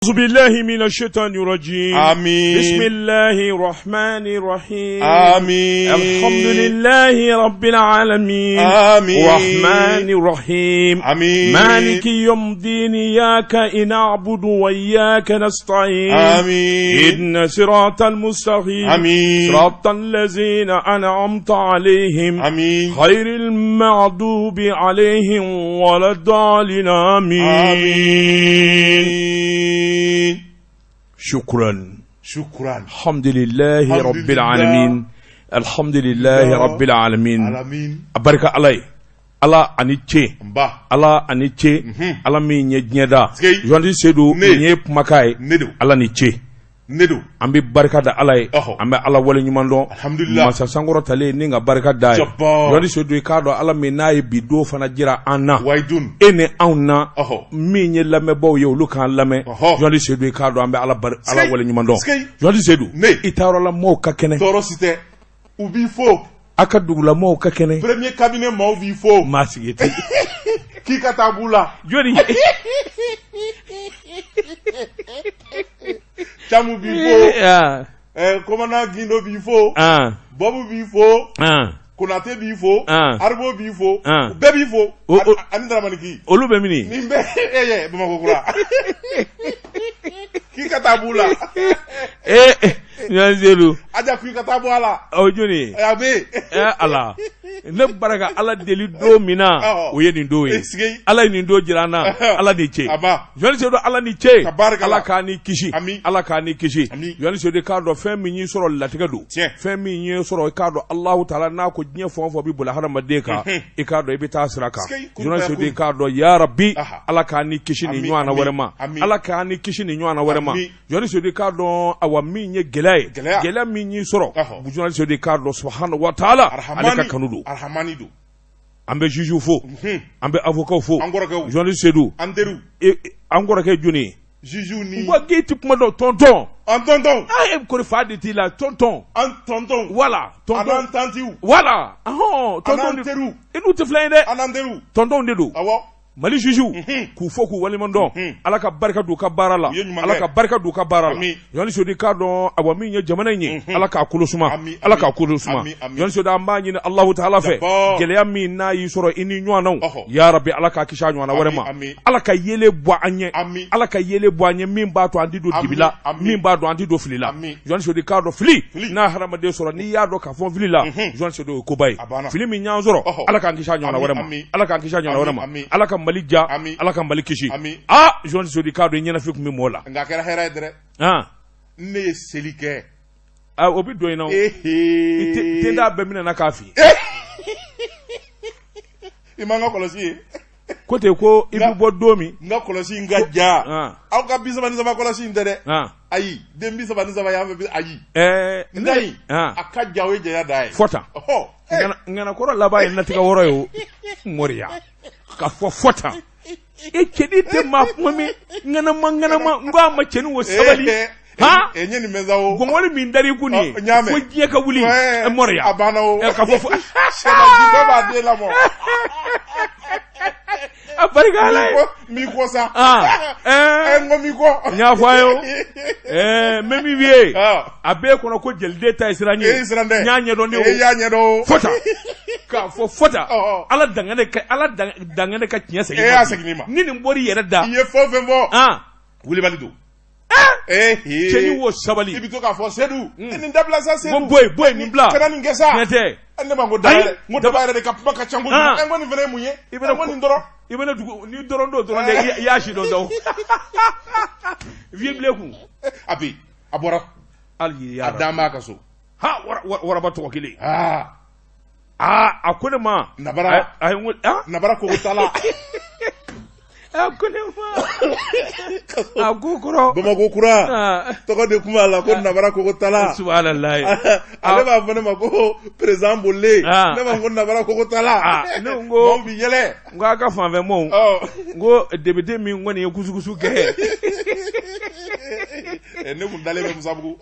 أعوذ بالله من الشيطان الرجيم. آمين. بسم الله الرحمن الرحيم. آمين. الحمد لله رب العالمين. آمين. الرحمن الرحيم. آمين. مالك يوم الدين إياك نعبد وإياك نستعين. آمين. إن صراط المستقيم. آمين. صراط الذين أنعمت عليهم. آمين. غير المغضوب عليهم ولا الضالين. آمين. آمين. شكرا. الحمد لله الحمد رب لله. العالمين. الحمد لله رب العالمين. آمين. أبارك الله. Allah ani ce Allah ani ce Allah min nye diɲɛda jondi sedu nye kumakai Allah ni ce an bɛ barika da Allah ye an bɛ Allah wale ɲuman dɔn masa sankɔrɔ tale ni ka barika da ye jondi sedu i k'a dɔn Allah min n'a ye bi don fana jira an na e ni anw na min ye lamɛnbaaw ye olu k'an lamɛn jondi sedu i k'a dɔn an bɛ Allah wale ɲuman dɔn jondi sedu i taarɔla maaw ka kɛnɛ tɔɔrɔ si tɛ u b'i fo aka dugula maaw ka kɛnɛ premier cabinet maaw b'i fo maa sigi tɛ k'i ka taa b'u la joli Camu b'i fo commandant Gindo b'i fo Bobu b'i fo Konate b'i fo Arbo b'i fo bɛɛ b'i fo ani Daramaniki olu bɛ mini nin bɛ Bamakɔ kura k'i ka taa b'u la Nyanzelu aja k'i ka taa bɔ a la o joni a bɛ ala ne baraka ala deli don min na o ye nin don ye ala ye nin don jira an na ala ni ce jɔnni se don ala ni ce ala k'a ni kisi ala k'a ni kisi jɔnni se don k'a dɔn fɛn min y'i sɔrɔ latigɛ don fɛn min y'i sɔrɔ i k'a dɔn Alahu taala n'a ko diɲɛ fɛn o fɛn bɛ boli hadamaden kan i k'a dɔn i bɛ taa sira kan jɔnni se don k'a dɔn ya Rabbi ala k'a ni kisi nin ɲɔgɔn na wɛrɛ ma ala k'a ni kisi nin ɲɔgɔn na wɛrɛ ma jɔnni se don k'a dɔn awa min ye gɛlɛya min y'i sɔrɔ jɔnni se don k'a dɔn subhanahu wa taala ale ka kanu don an bɛ juge fo an bɛ avocat fo journaliste Seydou an kɔrɔkɛ joni juge ni wa gate kuma dɔ tonton e ko fa de t'i la tonton voilà tonton tantiw voilà tonton teru i n'u tɛ filan ye dɛ ananteru tonton de don Mali juju k'u fɔ k'u waliman dɔn ala ka barika d'u ka baara la ala ka barika d'u ka baara la jɔnni sodi k'a dɔn awa min ye jamana in ye ala k'a kolo suma ala k'a kolo suma jɔnni sodi an b'a ɲini Alahu taala fɛ gɛlɛya min n'a y'i sɔrɔ i ni ɲɔgɔnnaw ya Rabbi ala k'a kisi a ɲɔgɔnna wɛrɛ ma ala ka yele bɔ an ɲɛ ala ka yele bɔ an ɲɛ min b'a to an tɛ don dibi la min b'a dɔn an tɛ don fili la jɔnni sodi k'a dɔn fili n'a hadamaden sɔrɔ n'i y'a dɔn k'a fɔ fili la jɔnni sodi o ye koba ye fili min y'an sɔrɔ ala k'an kisi a ɲɔgɔnna wɛrɛ ma ala k'an kisi a ɲɔgɔnna wɛrɛ ma ala ka Mali ja ala ka Mali kisi jɔnni sodi k'a dɔn i ɲɛnafi tun bɛ mɔgɔ la nka a kɛra hɛrɛ ye dɛrɛ ne ye seli kɛ o bɛ don in na ten t'a bɛɛ minɛ na k'a fi i ma n ka kɔlɔsi ye ko ten ko i bɛ bɔ don min n ka kɔlɔsi in ka ja aw ka 33 kɔlɔsi in tɛ dɛ ayi den 33 y'an fɛ ayi n yi a ka ja o ye jɛya da ye fɔ tan ŋanakɔrɔ laban ye natigɛ wɔɔrɔ ye o mɔriya ka fɔ tan e cɛni tɛ maa kuma min ŋanama n ko a ma cɛni o sabali ɲɛ nin mɛnsa o gɔngɔli min dar'i kun nin ye fo diɲɛ ka wuli mɔriya a banna o ka fɔ sɛbɛnji bɛɛ b'a den lamɔ a barika ala ye mi ko sa n ko mi ko n y'a fɔ a ye o mɛ min f'i ye a b'e kɔnɔ ko jeliden ta ye siran n ye n y'a ɲɛdɔn ne o y'a ɲɛdɔn fɔ tan k'a fɔ fɔ tan ala dangane ka tiɲɛ segin ma ni nin bɔr'i yɛrɛ da i ye fɛn o fɛn fɔ wulibali don cɛni wo sabali i bɛ to k'a fɔ Seydou nin dabila sa Seydou bɔ yen nin bila kana nin kɛ sa tiɲɛ tɛ ne ma ko daba yɛrɛ de ka kuma ka ca kojugu ko nin fana ye mun ye i bɛna nin dɔrɔn i bɛna dugu ni dɔrɔn do dɔrɔn dɛ i y'a si dɔn dɔn vieux blé kun a bɛ a bɔra hali a dan b'a ka so waraba tɔgɔ kelen a ko ne ma nabara kogo tala a ko ne ma a ko kɔrɔ Bamakɔ kura tɔgɔ de kuma la ko nabara kogo tala subhanallah ale b'a fɔ ne ma ko président Bolle ne ma ko nabara kogo tala ne ko bi yɛlɛ n ko a ka fanfɛ mɔɔw n ko député min kɔni ye kusukusu kɛ ne kun dalen bɛ Musabugu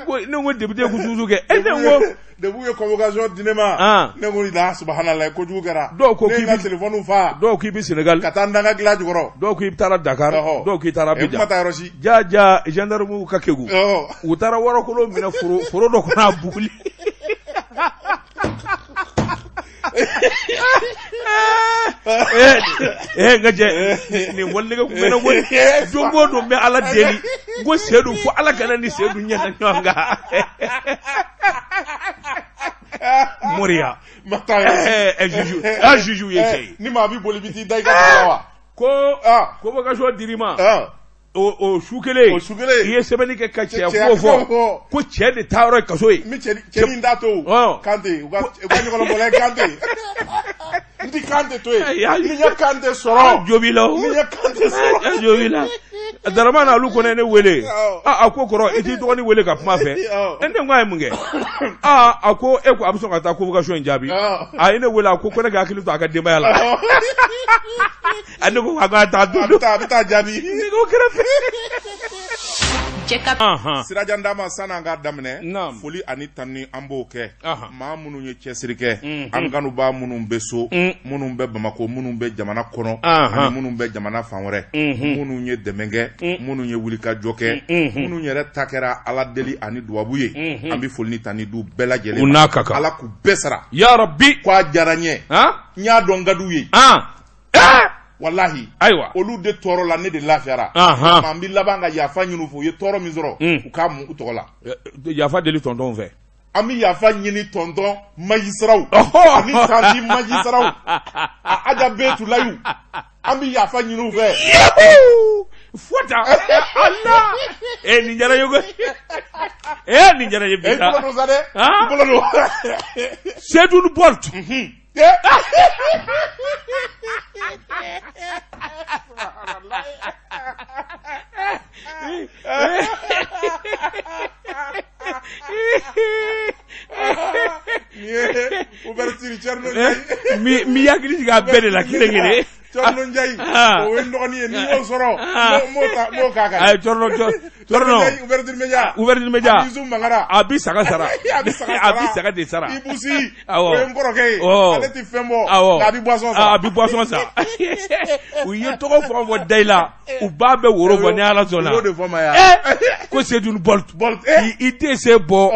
ko ne ko député ku susu kɛ ne ko depuis convocation di ne ma ne ko ila subhanallah ko jugu kɛra dɔw ko k'i bi téléphone fa dɔw k'i bi Sénégal ka taa ndanga gila jukɔrɔ dɔw k'i taara Dakar dɔw k'i taara Abidjan kuma taa yɔrɔ si jaja gendarme ka kegu u taara wɔrɔkolo minɛ foro dɔ kɔnɔ a buguli ngajɛ ni wali ko mena ko jongo do me ala deli go sedu fo ala kana ni sedu nyana nyanga Moria mata juju yake ni ma bi boli biti dai ka wa ko vocation dirima o shukele iye sebeni ke kache ko cɛ de taaro kaso ye mi cɛ ni dato kante u ka nyɔgɔn bɔlɛ kante ndi kante to ye ni nya kante sɔrɔ jobila jobila daramana alu kɔnɛ ne wele a ko kɔrɔ i ti dɔgɔni wele ka kuma fɛ ne ko a ye mun kɛ a ko e ko a bɛ sɔn ka taa convocation in jaabi a ye ne wele a ko ne ka hakili to a ka denbaya la a ne ko a ka taa don a bɛ taa jaabi ne ko kɛrɛfɛ Sirajan dama sana nga daminɛ foli ani tanni an b'o kɛ maa minnu ye cɛsiri kɛ an kanuba minnu bɛ so minnu bɛ Bamako minnu bɛ jamana kɔnɔ ani minnu bɛ jamana fan wɛrɛ minnu ye dɛmɛ kɛ minnu ye wulikajɔ kɛ minnu yɛrɛ ta kɛra ala deli ani duwabu ye an bɛ foli ni tanni du bɛɛ lajɛlen ma ala k'u bɛɛ sara ya rabbi k'a diyara n ye n y'a dɔn ka d'u ye wallahi ayiwa olu de tɔɔrɔ la ne de lafiyara an bi laban ka yafa ɲini u ye tɔɔrɔ min sɔrɔ u k'a mun u tɔgɔ la yafa deli tonton fɛ an bi yafa ɲini tonton magistrat ani tanti magistrat a aja betu layu an bi yafa ɲini u fɛ fota Allah ni jara yogo ni jara ye bita bolo sa de bolo Seydou Bolt ouverture Thierno mi yakili ga bede la kire Thierno Ndiaye o wen ndogoni ni mo soro mo kaka ay Thierno ouverture média Bisu Mangara abi saga sara abi saga de sara ibusi o en koroke ale ti fembo abi boisson sa u ye togo fo dayla u ba be woro bo ni ala zona ko Seydou Bolt i te se bo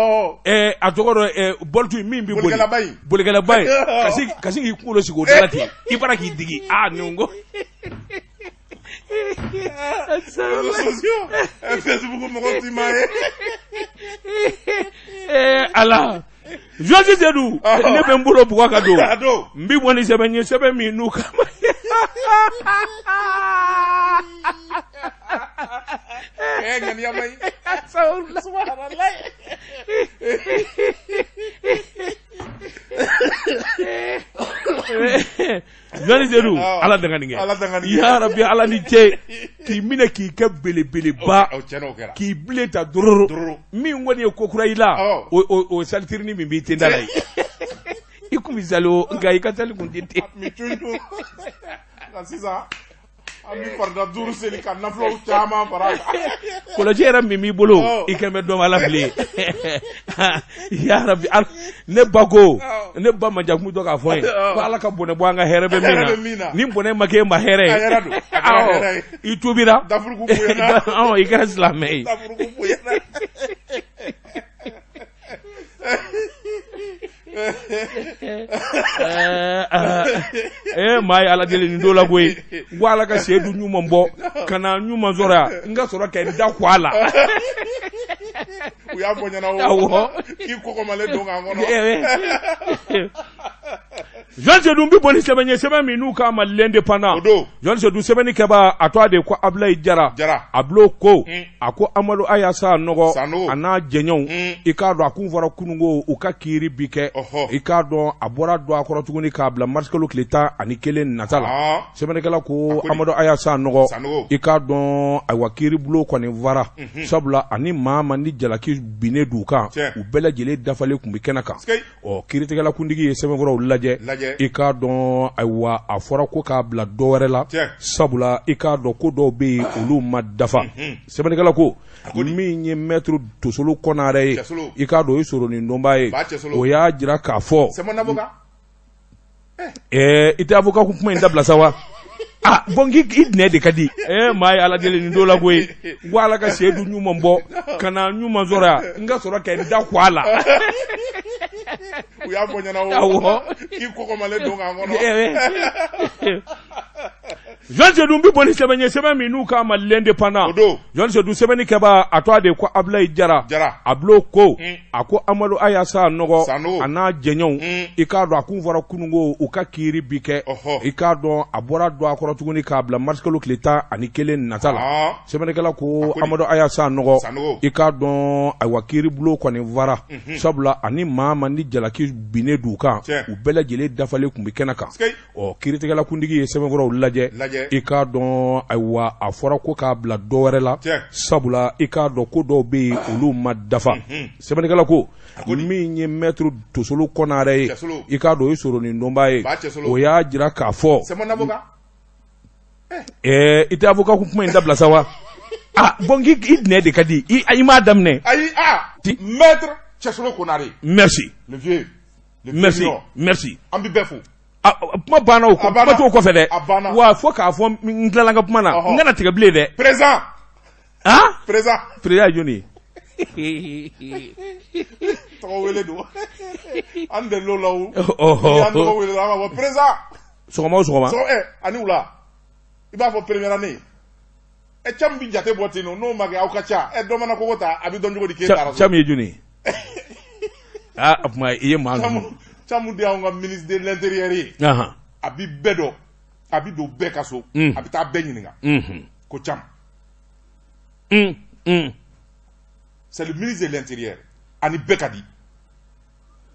a togo Bolt min bi bolikala bay kasi ki kulo sigo dalati i bara ki digi nungo Facebook mo ko timaye ala Josi Seydou ne be mbulo buka kado mbi woni sebe mi nu kama ngani yamay subhanallah Josi Seydou ala dangani ya rabbi ala ni ce ki mine ki ke bele ba ki bile ta dororo min woni ko kuraila o saltirni min bi tendala ikumi zalo ngai katali kundite mi tundu na sisa ami farda duru seli kan naflo chama baraka ko jera mimi bolo ikeme do mala fili ya rabbi ne bago ne ba ma jakmu do ka foy ko ala ka bone bo nga herebe mina ni bone make ma here itubira dafur ku buyana ikra islamé dafur ku buyana mai ala dele ni dola goy wala ka Seydou nyuma mbo kana nyuma zora nga sora ka da kwala u ya bonya na wo ki ko male donga ngono Jean Seydou mbi boni sebe mi nu ka malende pana Jean Seydou sebe ni keba atwa de ko Ablaye Jara ablo ko ako Amadou Ayasa nogo ana jenyon ikado akun fara kunungo uka kiri bike ikado abora do akoro tuguni ka bla marskelo kleta ani kelen natala sebe ni kala ko Amadou Ayasa nogo ikado awakiri blo ko ni vara sabla ani mama ni jalaki bine duka u bela jele dafale kumbi kenaka o kiri tegala kundigi sebe vara ulaje i k'a dɔn ayiwa a fɔra ko k'a bila dɔ wɛrɛ la sabula i k'a dɔn ko dɔw bɛ yen olu ma dafa sɛbɛnnikɛla ko min ye mɛtiri tosolo kɔnare ye i k'a dɔn o ye soronin donba ye o y'a jira k'a fɔ i tɛ avocat ko kuma in dabila sa wa bon i dinɛ de ka di maa ye ala deli nin dɔ la koyi n ko ala ka seedu ɲuman bɔ ka na ɲuman sɔrɔ yan n ka sɔrɔ ka n da kun a la u y'a fɔ ɲɛna o k'i kɔkɔmalen don k'an kɔnɔ Jean Sedou bi boli sɛbɛn ye sɛbɛn min n'u k'a ma l'indépendant Jean Sedou sɛbɛnni kɛba a tɔgɔ de ko Ablaye Jara a bilo ko a ko Amadu Ayasa nɔgɔ a n'a jɛɲɔgɔnw i k'a dɔn a kun fɔra kununko u ka kiiri bi kɛ i k'a dɔn a bɔra don a kɔrɔ tuguni k'a bila mars kalo tile 11 nata la sɛbɛnnikɛla ko Amadu Ayasa nɔgɔ i k'a dɔn ayiwa kiiri bulon kɔni vara sabula ani maa man ni jalaki binnen d'u kan u bɛɛ lajɛlen dafalen tun bɛ kɛnɛ kan kiiritigɛla kuntigi ye sɛbɛnkɔrɔw lajɛ i k'a dɔn ayiwa a fɔra ko k'a bila dɔ wɛrɛ la sabula i k'a dɔn ko dɔw bɛ yen olu ma dafa sɛbɛnnikɛla ko min ye mɛtiri tosolo kɔnare ye i k'a dɔn o ye soronin donba ye o y'a jira k'a fɔ i tɛ avocat ko kuma in dabila sa wa bon i dinɛ de ka di i m'a daminɛ ayi mɛtiri Cɛsolo Konare merci le vieux merci an bɛ bɛɛ fo kuma banna o kuma t'o kɔfɛ dɛ wa fo k'a fɔ n tilala n ka kuma na n kana tigɛ bilen dɛ président ye jɔnni ye tɔgɔ wele don an delil'o la o y'an tɔgɔ wele an b'a fɔ président sɔgɔma o sɔgɔma ani wula i b'a fɔ première année cam bi jate bɔ ten n'o ma kɛ aw ka ca dɔ mana kogo ta a bɛ dɔn cogo di k'e taara so cam ye jɔnni o tuma i ye maa ninnu camu de y'anw ka ministre de l'intérieur ye a bi bɛɛ dɔn a bi don bɛɛ ka so a bɛ taa bɛɛ ɲininka ko cam c'est le ministre de l'intérieur ani bɛɛ ka di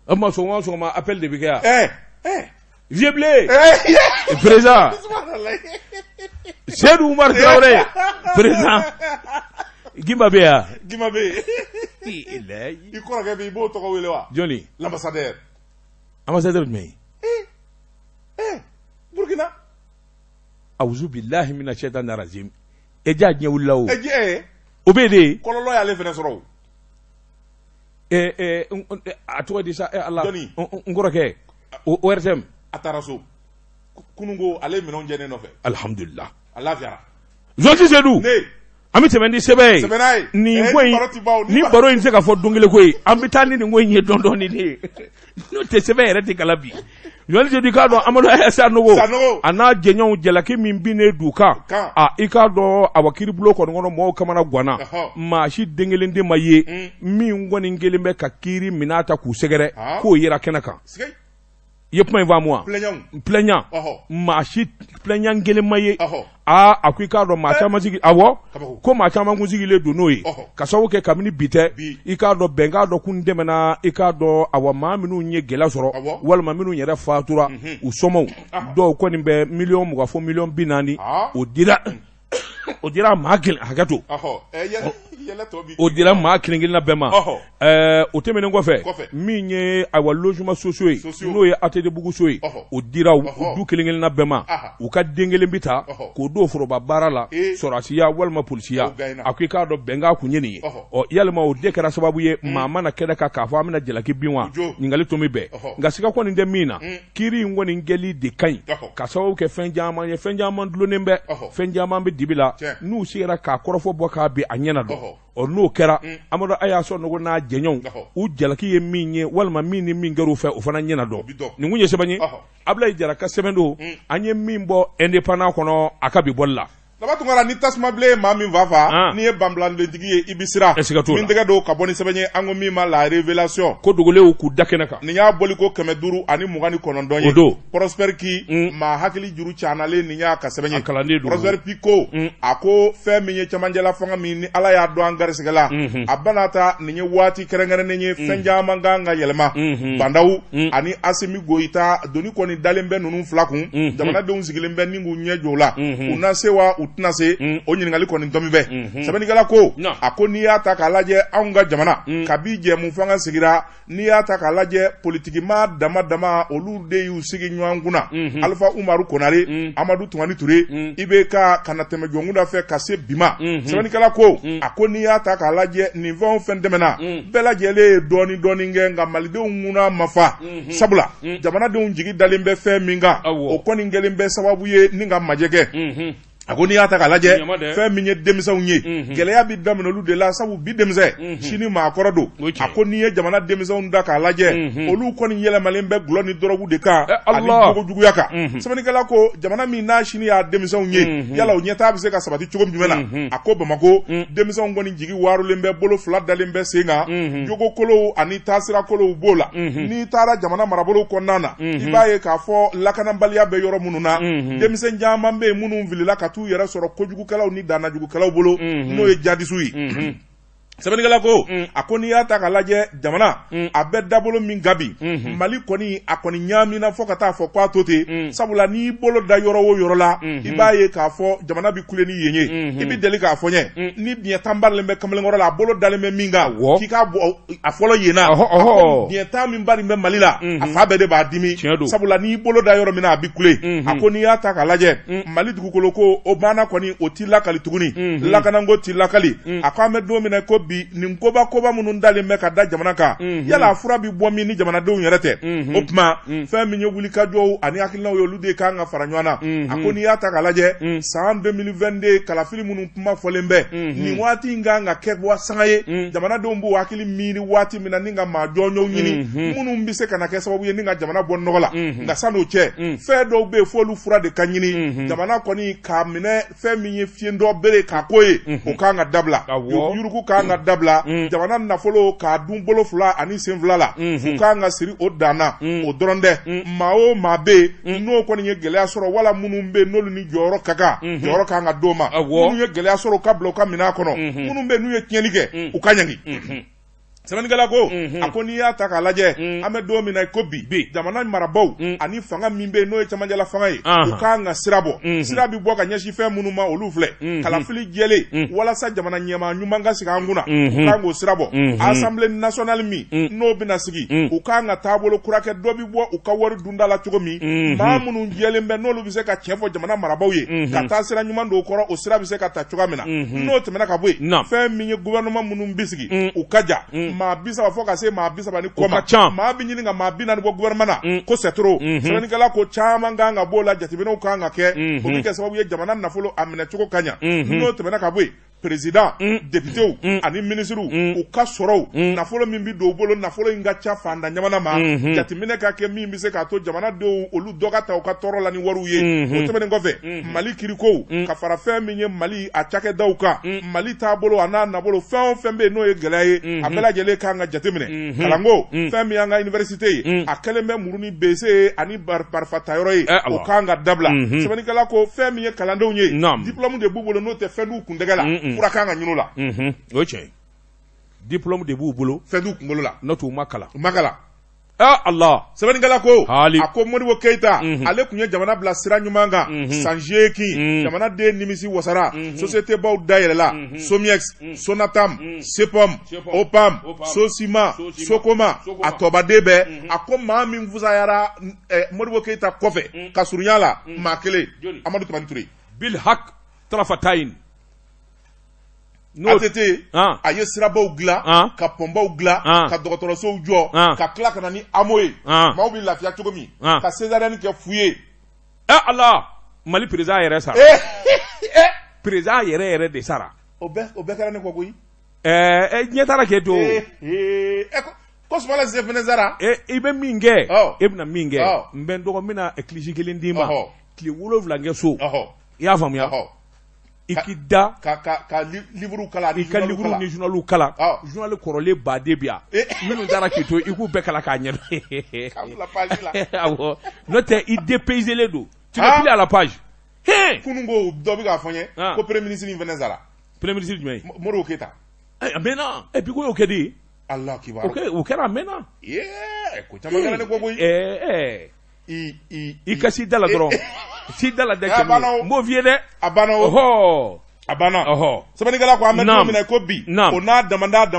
o tuma sɔgɔma o sɔgɔma appel de bɛ kɛ yan vieux blé président Seydou Oumar Traoré président Gimba bɛ yan Gimba bɛ yen i kɔrɔkɛ bɛ i b'o tɔgɔ wele wa jɔnni l'ambassadeur ambassadeur jumɛn Burkina awuzu billahi mina shaitan rajim eja ɲɛ wulila o o bɛ de kɔlɔlɔ y'ale fɛnɛ sɔrɔ o a tɔgɔ di sa ala n kɔrɔkɛ o RTM a taara so kununko ale minɛnw jɛnnen nɔfɛ alhamdulillah a lafiyara Jean Sedou an bɛ tɛmɛ ni sɛbɛn ye nin ko in ni baro in tɛ se ka fɔ don kelen ko ye an bɛ taa ni nin ko in ye dɔɔnin de ye n'o tɛ sɛbɛn yɛrɛ tɛ kala bi Jean Sedou k'a dɔn Amadu Ayasa nɔgɔ a n'a jɛɲɔgɔnw jalaki min binnen d'u kan i k'a dɔn a kiiri bulon kɔnɔ mɔgɔw kamana ganna maa si den kelen de ma ye min kɔni kelen bɛ ka kiiri minɛ ta k'u sɛgɛrɛ k'o yera kɛnɛ kan i ye kuma in faamu wa plaignant maa si plaignant kelen ma ye a ko i k'a dɔn maa caman sigi ko maa caman kun sigilen don n'o ye ka sababu kɛ kabini bi tɛ i k'a dɔn bɛnkan dɔ kun dɛmɛna i k'a dɔn maa minnu ye gɛlɛya sɔrɔ walima minnu yɛrɛ fatura u somɔw dɔw kɔni bɛ 1,000,000 fɔ 1,40,000 o dira maa kelen hakɛto o dira maa kelen kelenna bɛɛ ma o tɛmɛnen kɔfɛ min ye logement sociaux ye n'o ye ATD so ye o dira u du kelen kelenna bɛɛ ma u ka den kelen bi ta k'o don foroba baara la sɔrɔsiya walima polisiya a ko i k'a dɔn bɛnkan kun ye nin ye yalima o de kɛra sababu ye maa mana kɛnɛ kan k'a fɔ an bɛna jalaki bin wa ɲininkali tun bɛ bɛn nka siga kɔni tɛ min na kiiri in kɔni kɛli de ka ɲi ka sababu kɛ fɛn caman ye fɛn caman dulonnen bɛ fɛn caman bɛ dibi la n'u sigara k'a kɔrɔfɔ bɔ k'a bin a ɲɛna dɔn n'o kɛra Amadu Ayasa nɔgɔ n'a jɛɲɔgɔnw u jalaki ye min ye walima min ni min kɛra u fɛ o fana ɲɛna dɔn nin kun ye sɛbɛn ye Ablaye Jara ka sɛbɛn don an ye min bɔ indépendant kɔnɔ a ka bi bɔli la Daba Tunkara ni tasuma bilen maa min fa fa n'i ye banbilandentigi ye i bi siran min tɛgɛ don ka bɔ ni sɛbɛn ye an ko min ma la révélation ko dogolenw k'u da kɛnɛ kan nin y'a bɔli ko 529 ye o don Prosper Ki maa hakili juru caanalen nin y'a ka sɛbɛn ye Prosper Ki ko a ko fɛn min ye cɛmancɛla fanga min ni Ala y'a dɔn an garisɛgɛ la a bɛna taa nin ye waati kɛrɛnkɛrɛnnen ye fɛn caman kan ka yɛlɛma Bandawu ani Asimi Goyita doni kɔni dalen bɛ ninnu fila kun jamanadenw sigilen bɛ ni k'u ɲɛ jɔ o la u na se wa u tɛna se o ɲininkali kɔni dɔmi bɛ sɛbɛnnikɛla ko a ko n'i y'a ta k'a lajɛ anw ka jamana kabi jɛmu fanga sigira n'i y'a ta k'a lajɛ politikima dama dama olu de y'u sigi ɲɔgɔn kunna Alifa Umaru Konare Amadu Tumani Ture i bɛ ka na tɛmɛ jɔnkuda fɛ ka se bi ma sɛbɛnnikɛla ko a ko n'i y'a ta k'a lajɛ nin fɛn o fɛn tɛmɛna bɛɛ lajɛlen ye dɔɔni dɔɔni kɛ nka malidenw ŋuna ma fa sabula jamanadenw jigi dalen bɛ fɛn min kan o kɔni kɛlen bɛ sababu ye ni ka majɛ kɛ a ko n'i y'a ta k'a lajɛ fɛn min ye denmisɛnw ye gɛlɛya bɛ daminɛ olu de la sabu bi denmisɛn sini maakɔrɔ don a ko n'i ye jamana denmisɛnw da k'a lajɛ olu kɔni yɛlɛmalen bɛ gulɔ ni dɔrɔgu de kan ani jogojuguya kan sɛbɛnnikɛla ko jamana min n'a sini y'a denmisɛnw ye yala o ɲɛtaa bɛ se ka sabati cogo jumɛn na a ko Bamako denmisɛnw kɔni jigi waarulen bɛ bolo fila dalen bɛ sen kan jogokolow ani taasirakolow b'o la n'i taara jamana marabolo kɔnɔna na i b'a ye k'a fɔ lakanabaliya bɛ yɔrɔ minnu na denmisɛn caman bɛ yen minnu filila ka t'u yɛrɛ sɔrɔ kojugukɛlaw ni danajugukɛlaw bolo n'o ye jadisu ye sɛbɛnnikɛla ko a ko n'i y'a ta k'a lajɛ jamana a bɛ dabolo min gabi Mali kɔni a kɔni ɲaamina fɔ ka taa fɔ k'a to ten sabula n'i bolo da yɔrɔ o yɔrɔ la i b'a ye k'a fɔ jamana bi kule ni yen ye i bi deli k'a fɔ ɲɛ ni biɲɛ tan barilen bɛ kamalenkɔrɔ la a bolo dalen bɛ min kan k'i k'a bɔ a fɔlɔ yenna biɲɛ tan min bari bɛ Mali la a fa bɛɛ de b'a dimi sabula n'i bolo da yɔrɔ min na a bi kule a ko n'i y'a ta k'a lajɛ Mali dugukolo ko o banna kɔni o t'i lakali tuguni lakanako t'i lakali a ko an bɛ don min na ko bi nin koba minnu dalen bɛ ka da jamana kan yala a fura bi bɔ min ni jamanadenw yɛrɛ tɛ o tuma fɛn min ye wulikajɔw ani hakilinaw ye olu de kan ka fara ɲɔgɔn na a ko n'i y'a ta k'a lajɛ san 2022 kalafili minnu kuma fɔlen bɛ nin waati in kan ka kɛ sanga ye jamanadenw b'u hakili miiri waati min na ni ka maa jɔnjɔw ɲini minnu bɛ se ka na kɛ sababu ye ni ka jamana bɔ nɔgɔ la nka san'o cɛ fɛn dɔw bɛ yen f'olu fura de ka ɲini jamana kɔni k'a minɛ fɛn min ye fiɲɛdɔ bere k'a ko ye o kan ka dabila yuruku kan ka dabila jamana nafolo k'a dun bolo fila ani sen fila la u kan ka siri o danna o dɔrɔn dɛ maa o maa bɛ yen n'o kɔni ye gɛlɛya sɔrɔ wala minnu bɛ yen n'olu ni jɔyɔrɔ ka kan jɔyɔrɔ kan ka d'o ma minnu ye gɛlɛya sɔrɔ u ka bila u ka minɛn kɔnɔ minnu bɛ yen n'u ye tiɲɛni kɛ u ka ɲangi sɛbɛnnikɛla ko a ko n'i y'a ta k'a lajɛ an bɛ don min na ko bi jamana marabaw ani fanga min bɛ yen n'o ye cɛmancɛla fanga ye u kan ka sira bɔ sira bi bɔ ka ɲɛsin fɛn minnu ma olu filɛ kalafili jɛlen walasa jamana ɲɛmaa ɲuman ka sigi an kunna u kan k'o sira bɔ assemblée nationale min n'o bɛna sigi u kan ka taabolo kura kɛ dɔ bi bɔ u ka wari dunda la cogo min maa minnu jɛlen bɛ n'olu bɛ se ka tiɲɛ fɔ jamana marabaw ye ka taa sira ɲuman don o kɔrɔ o sira bɛ se ka ta cogoya min na n'o tɛmɛna ka bɔ yen fɛn min ye gouvernement minnu bi sigi u ka ja maa 30 fɔ ka se maa 30 ni kɔ ma maa bi ɲini ka maa 40 bɔ gouvernement na ko c'est trop sɛbɛnnikɛla ko caman kan ka b'o la jateminɛw kan ka kɛ o bɛ kɛ sababu ye jamana nafolo a minɛ cogo ka ɲa n'o tɛmɛna ka bɔ yen président députéw ani ministres u ka sɔrɔw nafolo min bi don u bolo nafolo in ka ca fanda ɲamana ma jateminɛ ka kɛ min bi se k'a to jamanadenw olu dɔ ka ta u ka tɔɔrɔ la ni wariw ye o tɛmɛnen kɔfɛ Mali kirikow ka fara fɛn min ye Mali a cakɛdaw kan Mali taabolo a n'a nabolo fɛn o fɛn bɛ yen n'o ye gɛlɛya ye a bɛɛ lajɛlen kan ka jateminɛ kalanko fɛn min y'an ka université ye a kɛlen bɛ muru ni BC ani marifatayɔrɔ ye o kan ka dabila sɛbɛnnikɛla ko fɛn min ye kalandenw ye diplôme de b'u bolo n'o tɛ fɛn d'u kuntɛgɛ la fura kan ka ɲini o la o cɛ diplôme de b'u bolo fɛn d'u kunkolo la n'o t'u ma kalan Allah sɛbɛnnikɛla ko a ko Modibo Keita ale tun ye jamana bila sira ɲuman kan san 8 jamana den nimisi wasara société baw dayɛlɛla Somiex Sonatam Sepom Opam Sosima Sokoma a tɔbaden bɛɛ a ko maa min fusayara Modibo Keita kɔfɛ ka surunya la maa kelen Amadu Tumani Ture bil haq tarafatayn ATT a ye sirabaw dilan ka pɔnbaw dilan ka dɔgɔtɔrɔsow jɔ ka tila ka na ni amo ye maaw bɛ lafiya cogo min ka césarienne kɛ fu ye Allah Mali président yɛrɛ sara président yɛrɛ de sara o bɛɛ kɛra ne kɔ koyi ɲɛ taara k'e to ko Sumala Sise fɛnɛ sara i bɛ min kɛ e bɛna min kɛ n bɛ n dɔgɔ n bɛna éclige kelen d'i ma tile 7 kɛ so i y'a faamuya i k'i da ka livre kala i ka livre ni journal kala journal kɔrɔlen baden bi yan minnu taara k'i to i k'u bɛɛ kala k'a ɲɛ awɔ n'o tɛ i dépaysé don tu n'es plus à la page kunun ko dɔ bɛ k'a fɔ n ye ko premier ministre in fɛnɛ sara premier ministre jumɛn Modibo Keita a mɛnna et puis ko y'o kɛ de Allah kibaru o kɛra a mɛnna ko caman kɛra ne ko koyi i kasi da la dɔrɔn si dala de mo vie de abano abana sabanikala ko amadu mina ko bi o na damanda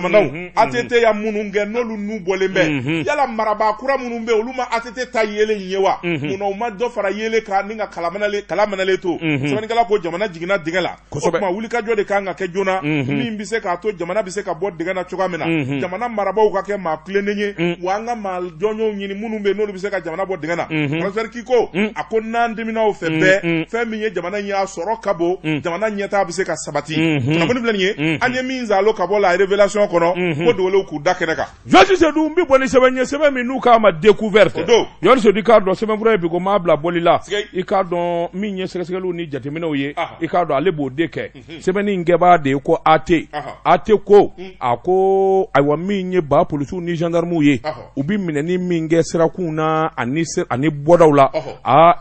atete ya mununge nolu nu bolembe yala maraba kura munumbe oluma atete ta yele nyewa muno ma do fara yele ka ninga kalamanale to sabanikala ko jamana jigina digala ko ma wulika jode kanga ke jona min bise ka to jamana bise ka bod digana chokamena jamana maraba ko ke ma klenenye wanga mal jonyo nyini munumbe nolu bise ka jamana bod digana transfer kiko akonna ndimina o febe femi jamana nya soro kabo jamana nyeta se ka sabati na boni blanye anye minza lo ka bola révélation kono ko do le ku dakeneka josi se du mbi boni sebe mi nuka ma découverte yori so di cardo sebe bro bi ko ma bla bolila i cardo mi nye sege lu ni jate mina oye i cardo ale bo deke sebe ni ngeba de ko ate ko ako aywa mi nye ba polisu ni gendarme ye ubi mina ni minge sirakuna ani bodawla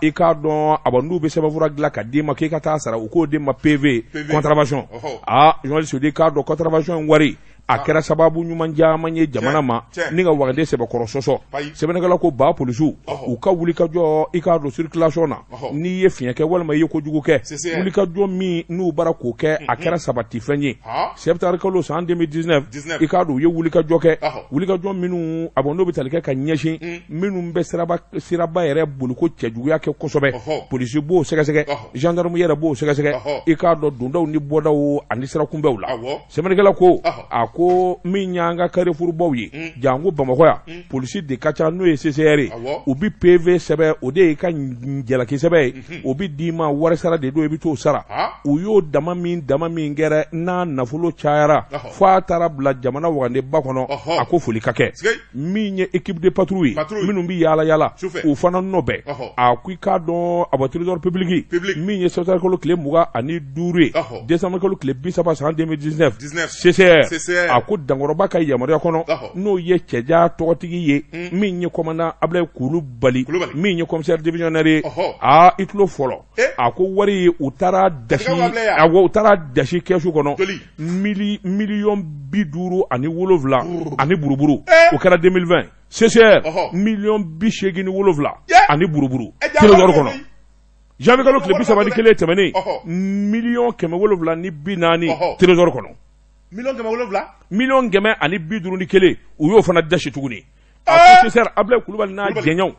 i cardo abandu be sebe vura gla ka de ma ke ka ta sara uko de ma PV contravention journaliste de cadre contravention wari akera sababu nyuma njama nye jamana ma ninga wagade sebe korososo sebe ngala ko ba polisu u ka wuli ka jo i cadre circulation na ni ye finya ke walma ye ko jugu ke wuli ka jo mi nu bara ko ke akera sabati fenye septembre ko lo 2019 i cadre ye wuli ka jo ke wuli ka jo minu abondo bitalike ka nyeshi minu mbe siraba ere bulu ko chejugu ya ke kosobe polisu bo sege gendarme yere bo sege i cadre dundaw ni bodaw andi sira kumbewla sebe ngala ko ko minyanga Carrefour bawye jango Bamako ya police de kacha no CCR obi PV sebe ode ka njela ki sebe obi dima wara sara de do ebi to sara uyo dama min gere na nafulo chayara fa tarabla jamana wande bakono ako fuli kake minye équipe de patrouille minu bi yala o fana nobe akuika don abattoir public minye secrétaire ko clé muga ani douré décembre ko clé bisaba 2019 CCR ako dangoroba kay yamare kono no ye ceja totigi ye minye commandant Ablaye Koulibaly minye commissaire divisionnaire itlo folo ako wari utara dashi kesu kono million biduru ani wolovla ani buruburu o kera 2020 CCR million bishegini wolovla ani buruburu kilo dor kono Jean Vicalo Club bisaba di kele temene million keme wolovla ni binani trésor kono million geme ani biduru ni kele uyo fana dashi tuguni Professeur Ablaye Koulibaly na jenyaw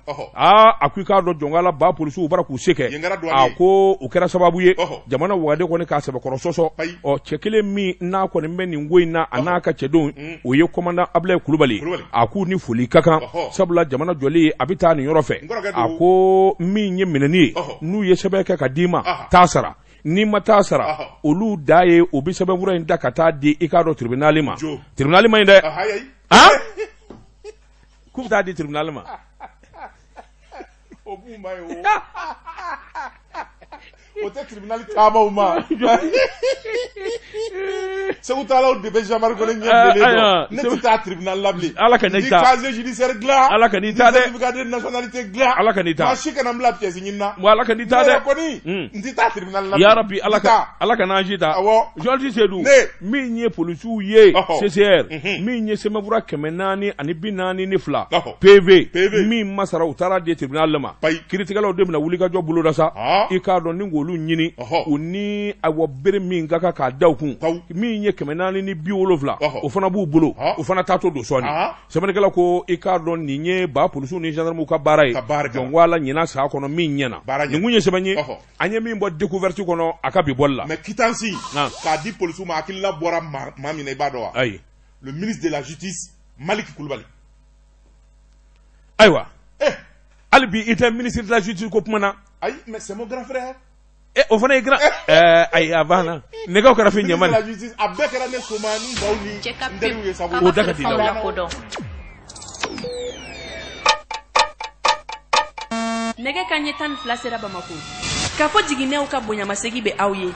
akuika do jongala ba polisu bara ku seke ako ukera sababu ye jamana wade ko ne ka sebe korososo o chekele mi na ko ne meni ngoina anaka chedon o ye commandant Ablaye Koulibaly aku ni fuli kaka sabula jamana joli abita ni yorofe ako mi nye menani nu ye sebe ka dima tasara ni matasara olu daye obi sebe wura inda kata di ikado tribunal ma inde Kuta di tribunal ma. Obu mayo. Ote tribunal taba uma. Segutala o debe jamar ko nyambele do. Ne ta tribunal labli. Ala kanita. Di casier judiciaire gla. Ala kanita de. Certificat de nationalité gla. Ala kanita. Ma shika na mla pièce nyina. Mo ala kanita de. Ndi ta tribunal labli. Ya rabbi ala kanajita. Jolti sedu. Mi nye polisu ye CCR. Mi nye semavura kemenani ani binani ni fla. PV. Mi masara utara de tribunal lama. Kritikala o demna wulika jo bulo dasa. Ika do ningo lu nyini oni awo bere minga ka dawkun mi nye kemenani ni biolofla o fana bu bulo o fana tato do soni semene kala ko ikardon ni nye ba polisu ni gendarme ka baray jongwala nyina sa kono mi nyena ni munye sebanye anye mi mbo découverte kono akabi bolla mais kitansi ka di polisu ma akilla bora mami ne bado le ministre de la justice Malik Koulibaly aywa albi était ministre de la justice ko pumana mais c'est mon grand frère o fana grand ay avana ne ka kara fi nyaman la justice abekara ne somani bawli ndelu sabo o daga di nege kanye tan flasera Bamako ka fo jiginew ka bonya masegi be awye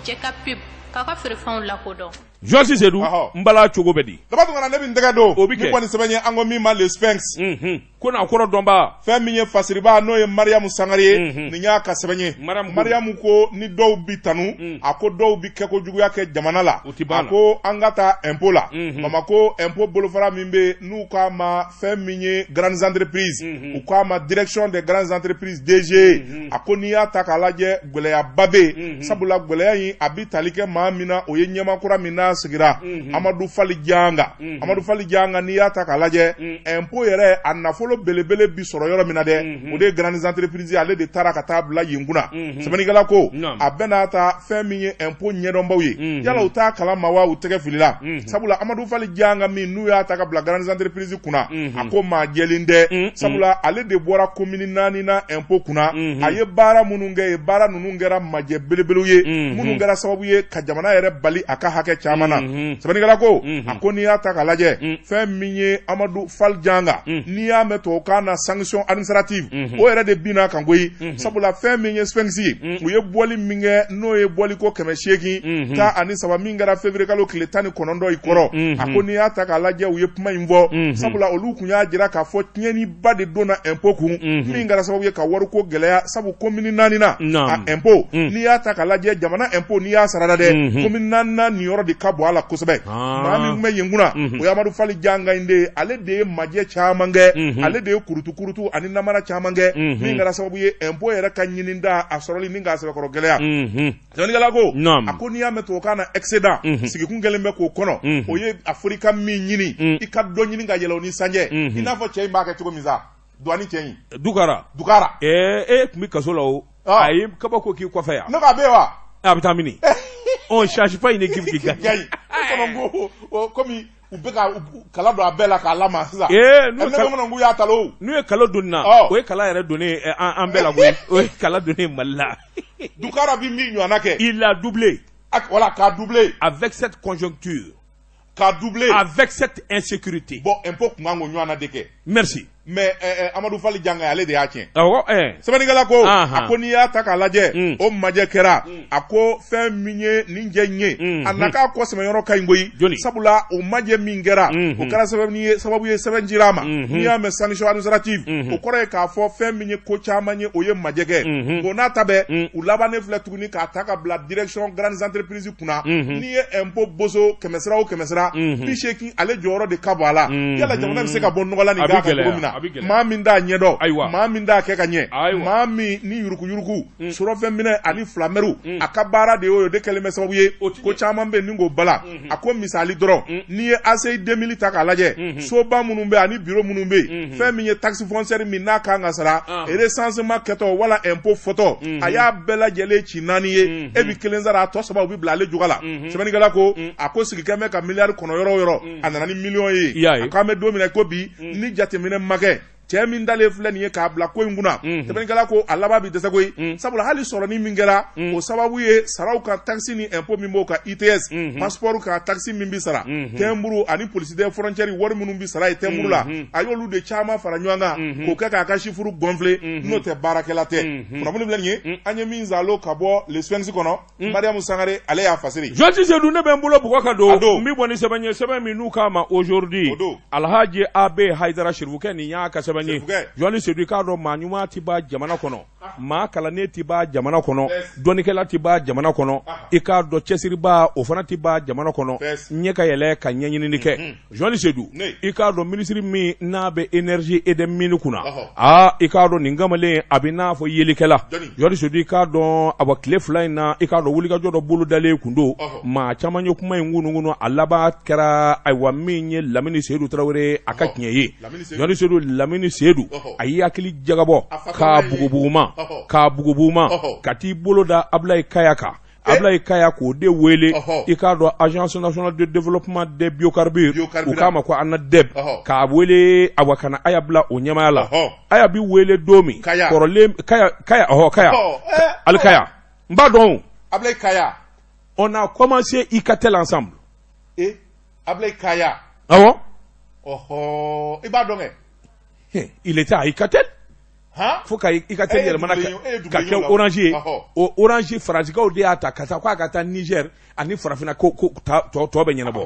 Jeka pub ka ka fere fon la kodon Josi Sedu mbala chogo bedi dabatu ngana nebi ndega do ni kwani sebenye ango mi ma le Sphinx kuna akoro domba femi ye fasiriba no ye Mariam Sangare ni nya ka sebenye Mariam ko ni dow bitanu ako dow bi keko jugu yake jamana la ako angata impôt la mama ko impôt bolofara mimbe nu ka ma femi ye grandes entreprises ou ka ma direction des grandes entreprises DG ako ni ata kalaje gbele ya babe sabula gbele yi abitalike ma mina oye nyama kura mina sigira Amadou Fali Janga ni ata kalaje impôt yere anafolo belebele bi soro yoro mina de o de grandes entreprises ale de tarakata bla yinguna sebani gala ko abena ta femi impôt nyedomba yi yala uta kala mawa utege filila sabula Amadou Fali Janga mi nu ya ta ka bla grandes entreprises kuna akoma jelinde sabula ale de bora commune nani na impôt kuna aye bara mununge bara nunungera maje belebelu ye munungera sababu ye ka jamana yere bali aka hake chamana sebani gala ko akoni ya ta kalaje femi Amadou Fali Janga ni ya meto kana sanction administrative o yere de bina kangoyi sabula femi Sphinxi uye boli minge no ye boli ko kemesheki ta ani saba mingara février kalo kletani konondo ikoro akoni ya ta kalaje uye puma imvo sabula olu kunya jira ka fo tieni bade dona impôt ku mingara sababu ye ka waruko geleya sabu commune nani na impôt ni ya ta kalaje jamana impôt ni ya sarada de commune nana ni yoro de kabo ala kusebe mami me yenguna o ya Amadou Fali Janga inde ale de maje chamange ale de kurutu ani namara chamange mingara sababu ye impôt yere kanyininda asoroli ninga asebe koro geleya tani gala ko akoni ya meto kana excedent sigi kungelembe ko kono o ye Afrika mi nyini ikaddo nyini nga yelo ni sanje inafo chei mbake tuko miza douani chei Dukara kumi kasola o ayi kabako ki kwa faya no ka bewa abitamini on change pas une équipe qui gagne comme ubeka kala do abela kala masa ngu ya talo nu e kala donna o e kala yere donné en bela go o e kala donné malla Dukara bi mi nyu anake il a doublé voilà qu'a doublé avec cette conjoncture qu'a doublé avec cette insécurité bon un peu ngango nyu anadeke merci mais Amadou Fali Janga ale de yatien sebani gala ko akoni ya taka laje o maje kera ako fe minye ninje nye anaka ko sema yoro kay ngoyi sabula o maje mingera o kala sababu ye seben jirama ni ya me sanction administrative o kore ka fo fe minye ko chamanye o ye maje ke bona tabe u labane fletuni ka taka bla direction grandes entreprises kuna ni ye impôt bozo kemesra bi sheki ale joro de kabala yala jamana se ka bonno wala ni ga ka mami nda nyedo mami nda keka nye mami ni yuruku suro femine ani flameru akabara de oyo de keleme sababu ye ko chamambe ningo bala ako misali doro ni ye asei 2000 taka laje so ba munumbe ani bureau munumbe feminye taxe foncière mina ka ngasara recensement keto wala impôt photo aya bela jele chinani ye ebi kelenzara to sababu bi blale jugala sebani gala ko ako sigikame ka milliard kono yoro anana ni million ye akame domina ko bi ni jatemine make Chemin dale fleni ye ka bla ko nguna tebeni kala ko alaba bi desa koy sabula hali soro ni mingera o sababu ye saraw ka taxi ni impôt mimbo ka ITS passeport ka taxi mimbi sara temburu ani police de frontière wor munum bi sara temburu la ayolu de chama fara nywanga ko ka ka shifuru gonfler no te barakela te pour abone fleni anye minzalo kabo le Sphinx kono Mariam Sangare ale ya fasiri Josi Sedu ne bembulo bukaka do mi boni sebanye sebami nuka ma aujourd'hui Alhaji Abe Haidara Shirvuke ni ya ka Josi Sedu ka do manyuma tiba jamana kono ma kalane tiba jamana kono donikela tiba jamana kono ika do chesiriba ofana tiba jamana kono nyeka yele ka nyenyini ke Josi Sedu ika do ministry mi nabe energy et de mine kuna ika do ningamale abina fo yelikela Josi Sedu ika do abakle flying na ika do wulika jodo bulu dale kundo ma chamanyo kuma ngunu alaba kera aywa minye Lamini Seydou Traoré akaknye yi Josi Sedu Lamini Seydou ayi akili jagabo ka bugubuma kati bolo da Ablaye Kayaka Ablaye Kayako de wele ikado Agence nationale de développement des biocarburants ukama kwa ana deb ka wele awakana ayabla onyamala ayabi wele domi korole kaya Alkaya mbadon Ablaye Kaya on a commencé Ikatel ensemble Ablaye Kaya ah bon ibadon il était à Ikatel fo ka i ka teli yɛlɛmana ka kɛ orange ye o orange faransiikaw de y'a ta ka taa k'a ka taa Niger ani farafina ko tɔ bɛ ɲɛnabɔ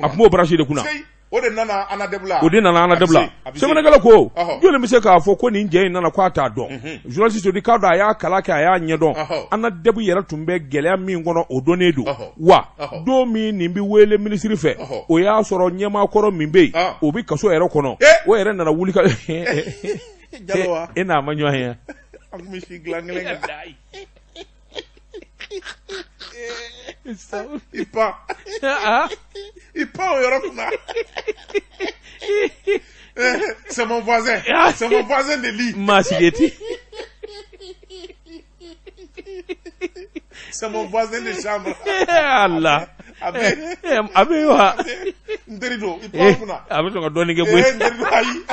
a tun b'o branche de kunna o de nana Anadabula sɛbɛnnikɛla ko joli bɛ se k'a fɔ ko nin cɛ in nana k'a t'a dɔn journaliste Sodi k'a dɔn a y'a kalan kɛ a y'a ɲɛdɔn Anadabu yɛrɛ tun bɛ gɛlɛya min kɔnɔ o dɔnnen don wa don min nin bɛ wele ministre fɛ o y'a sɔrɔ ɲɛmaakɔrɔ min bɛ yen o bɛ kaso yɛrɛ kɔnɔ o yɛrɛ nana wuli ka e n'a ma ɲɔgɔn ye il part au Europe là. C'est mon voisin de lit. Masigeti. C'est mon voisin de chambre. Allah. Abewa. Nderido, il part kuna. Abeto ka doni ke boy. Nderido ayi.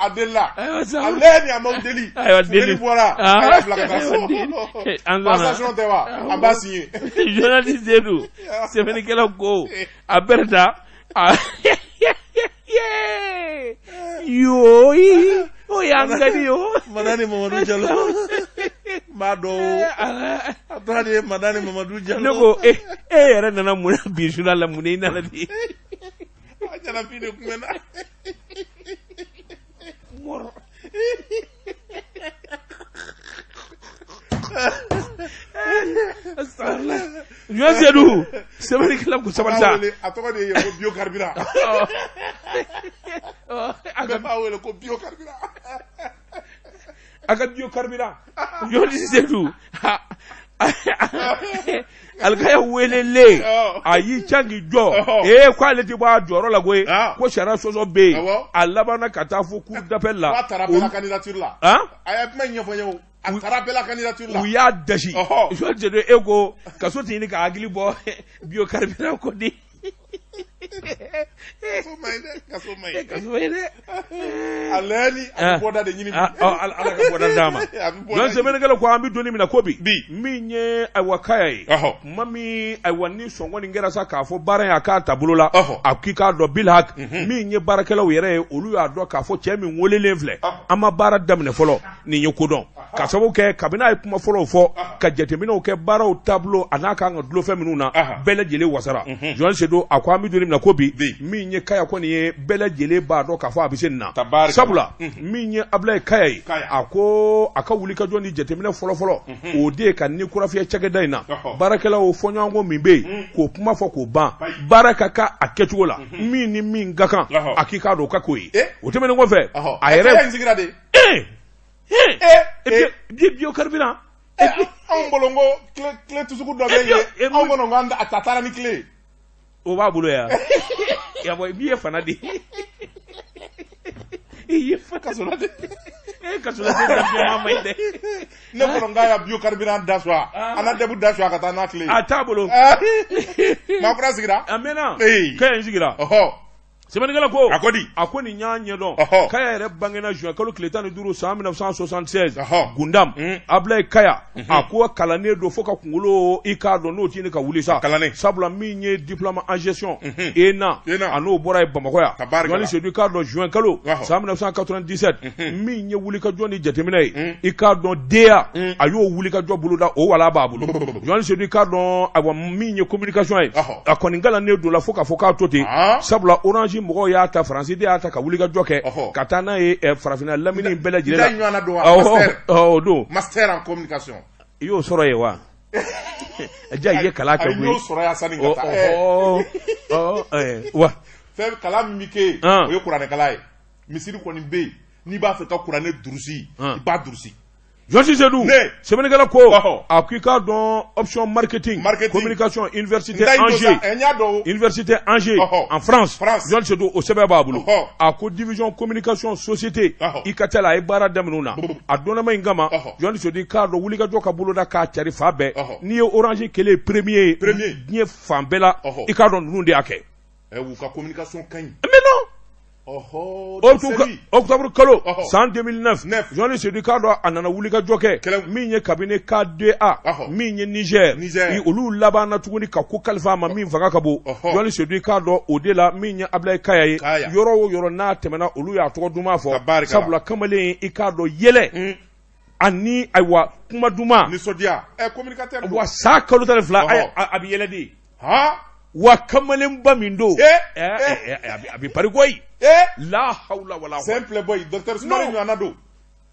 Adela. Aleni amodeli. Nderi bora. Ayi flakataso. Passation de wa. Ambassadeur. Journaliste Edu. Sɛbɛnnikɛla ko Aberta. Yoi. O yangani yo. Madani Mamadou Diallo. Mado. Atani Madani Mamadou Diallo. Ne ko yɛrɛ nana mun bi sula la mun nana di. Ajana fi de kumena. Mor. Joan Seydou sɛbɛnnikɛla ko sabalisa a tɔgɔ de ye ko biocarburant a b'a wele ko biocarburant a ka biocarburant Joan Seydou Alkaya welele a y'i can k'i jɔ ko ale ti bɔ a jɔyɔrɔ la koyi ko sariya sɔsɔ bɛ yen a labanna ka taa fo cour d'appel la a taara bɛɛ la candidature la a ye kuma ɲɛfɔ n ye o a taara bɛɛ la candidature la u y'a dasi Joan Seydou e ko kaso tɛ ɲini ka hakili bɔ biocarburant ko di kaso maɲi dɛ aleni a bɛ bɔda de ɲini ala ka bɔda d'a ma Joan sɛbɛnnikɛla ko an bɛ donni min na ko bi min ye ayiwa kaya ye ma min ayiwa ni sɔngɔ nin kɛra sa k'a fɔ baara in a k'a taabolo la a k'i k'a dɔn Bilhak min ye baarakɛlaw yɛrɛ ye olu y'a dɔn k'a fɔ cɛ min welelen filɛ an ma baara daminɛ fɔlɔ nin ye kodɔn ka sababu kɛ kabini a ye kuma fɔlɔw fɔ ka jateminɛw kɛ baaraw taabolo a n'a kan ka dulon fɛn minnu na bɛɛ lajɛlen wasara Joan Seydou a ko an bɛ donni min na ko bi min ye kaya kɔni ye bɛɛ lajɛlen b'a dɔn k'a fɔ a bɛ se nin na sabula min ye Ablaye Kaya ye a ko a ka wulikajɔ ni jateminɛ fɔlɔfɔlɔ o de ye ka ni kurafiyɛ cakɛda in na baarakɛlaw fɔɲɔgɔnkɔ min bɛ yen k'o kuma fɔ k'o ban baara ka kan a kɛcogo la min ni min ka kan a k'i k'a dɔn o ka k'o ye o tɛmɛnen kɔfɛ a yɛrɛ biocarburant anw bolo n ko tile tusuku dɔ bɛ yen anw kɔnɔ n ko a taara ni tile o b'a bolo yan yabɔ i ye fana de i ye kasola de kasola de dabiɲɛma ma ɲi dɛ ne kɔnɔ n k'a ya biocarburant da suwa Anadabu da suwa ka taa n'a tile a t'a bolo Maakura sigira a mɛnna Kaya in sigira sɛbɛnnikɛla ko a ko nin y'a ɲɛdɔn Kaya yɛrɛ bangena juin kalo tile 15 san 1976 Gundam Ablaye Kaya a ko kalannen don fo ka kunkolo i k'a dɔn n'o t'i ni ka wuli sa sabula min ye diplôme en gestion ENA a n'o bɔra ye Bamakɔ yan Joan Seydou i k'a dɔn juin kalo san 1997 min ye wulikajɔ ni jateminɛ ye i k'a dɔn DEA a y'o wulikajɔ boloda o wala b'a bolo Joan Seydou i k'a dɔn ayiwa min ye communication ye a kɔni kalannen don la fo k'a fɔ k'a to ten sabula Orange mɔgɔw y'a ta Faransi de y'a ta ka wulikajɔ kɛ ka taa n'a ye farafinna lamini bɛɛ lajɛlen la o don master en communication i y'o sɔrɔ ye wa ja i ye kalan kɛ koyi a y'o sɔrɔ yan sanni ka taa wa fɛn kalan min bɛ kɛ yen o ye kuranɛkalan ye misiri kɔni bɛ yen n'i b'a fɛ ka kuranɛ durusi i b'a durusi Joan Seydou sɛbɛnnikɛla ko a k'i k'a dɔn option marketing communication université Angers en France Joan Seydou o sɛbɛn b'a bolo a ko division communication société i ka tɛ la a ye baara daminɛ na a dɔnnama in kama Joan Seydou k'a dɔn wulikajɔ ka boloda k'a cari fa bɛɛ n'i ye Orange kɛlen premier diɲɛ fan bɛɛ la i k'a dɔn ninnu de y'a kɛ u ka communication ka ɲi mais non octobre kalo san 2009 Johnny Sedi k'a dɔn a nana wuli ka jɔ kɛ min ye kabini K2A min ye Niger olu laban na tuguni ka ko kalifa ma min fanga ka bon Johnny Sedi k'a dɔn o de la min ye Ablaye Kaya ye yɔrɔ o yɔrɔ n'a tɛmɛna olu y'a tɔgɔ duman fɔ sabula kamalen i k'a dɔn yɛlɛ ani ayiwa kuma duman nisɔndiya communicateur wa sa kalo 12 a bɛ yɛlɛ de wa kamalenba min don a bɛ pari koyi la hawla wala simple boy docteur Sumari ɲɔgɔnna don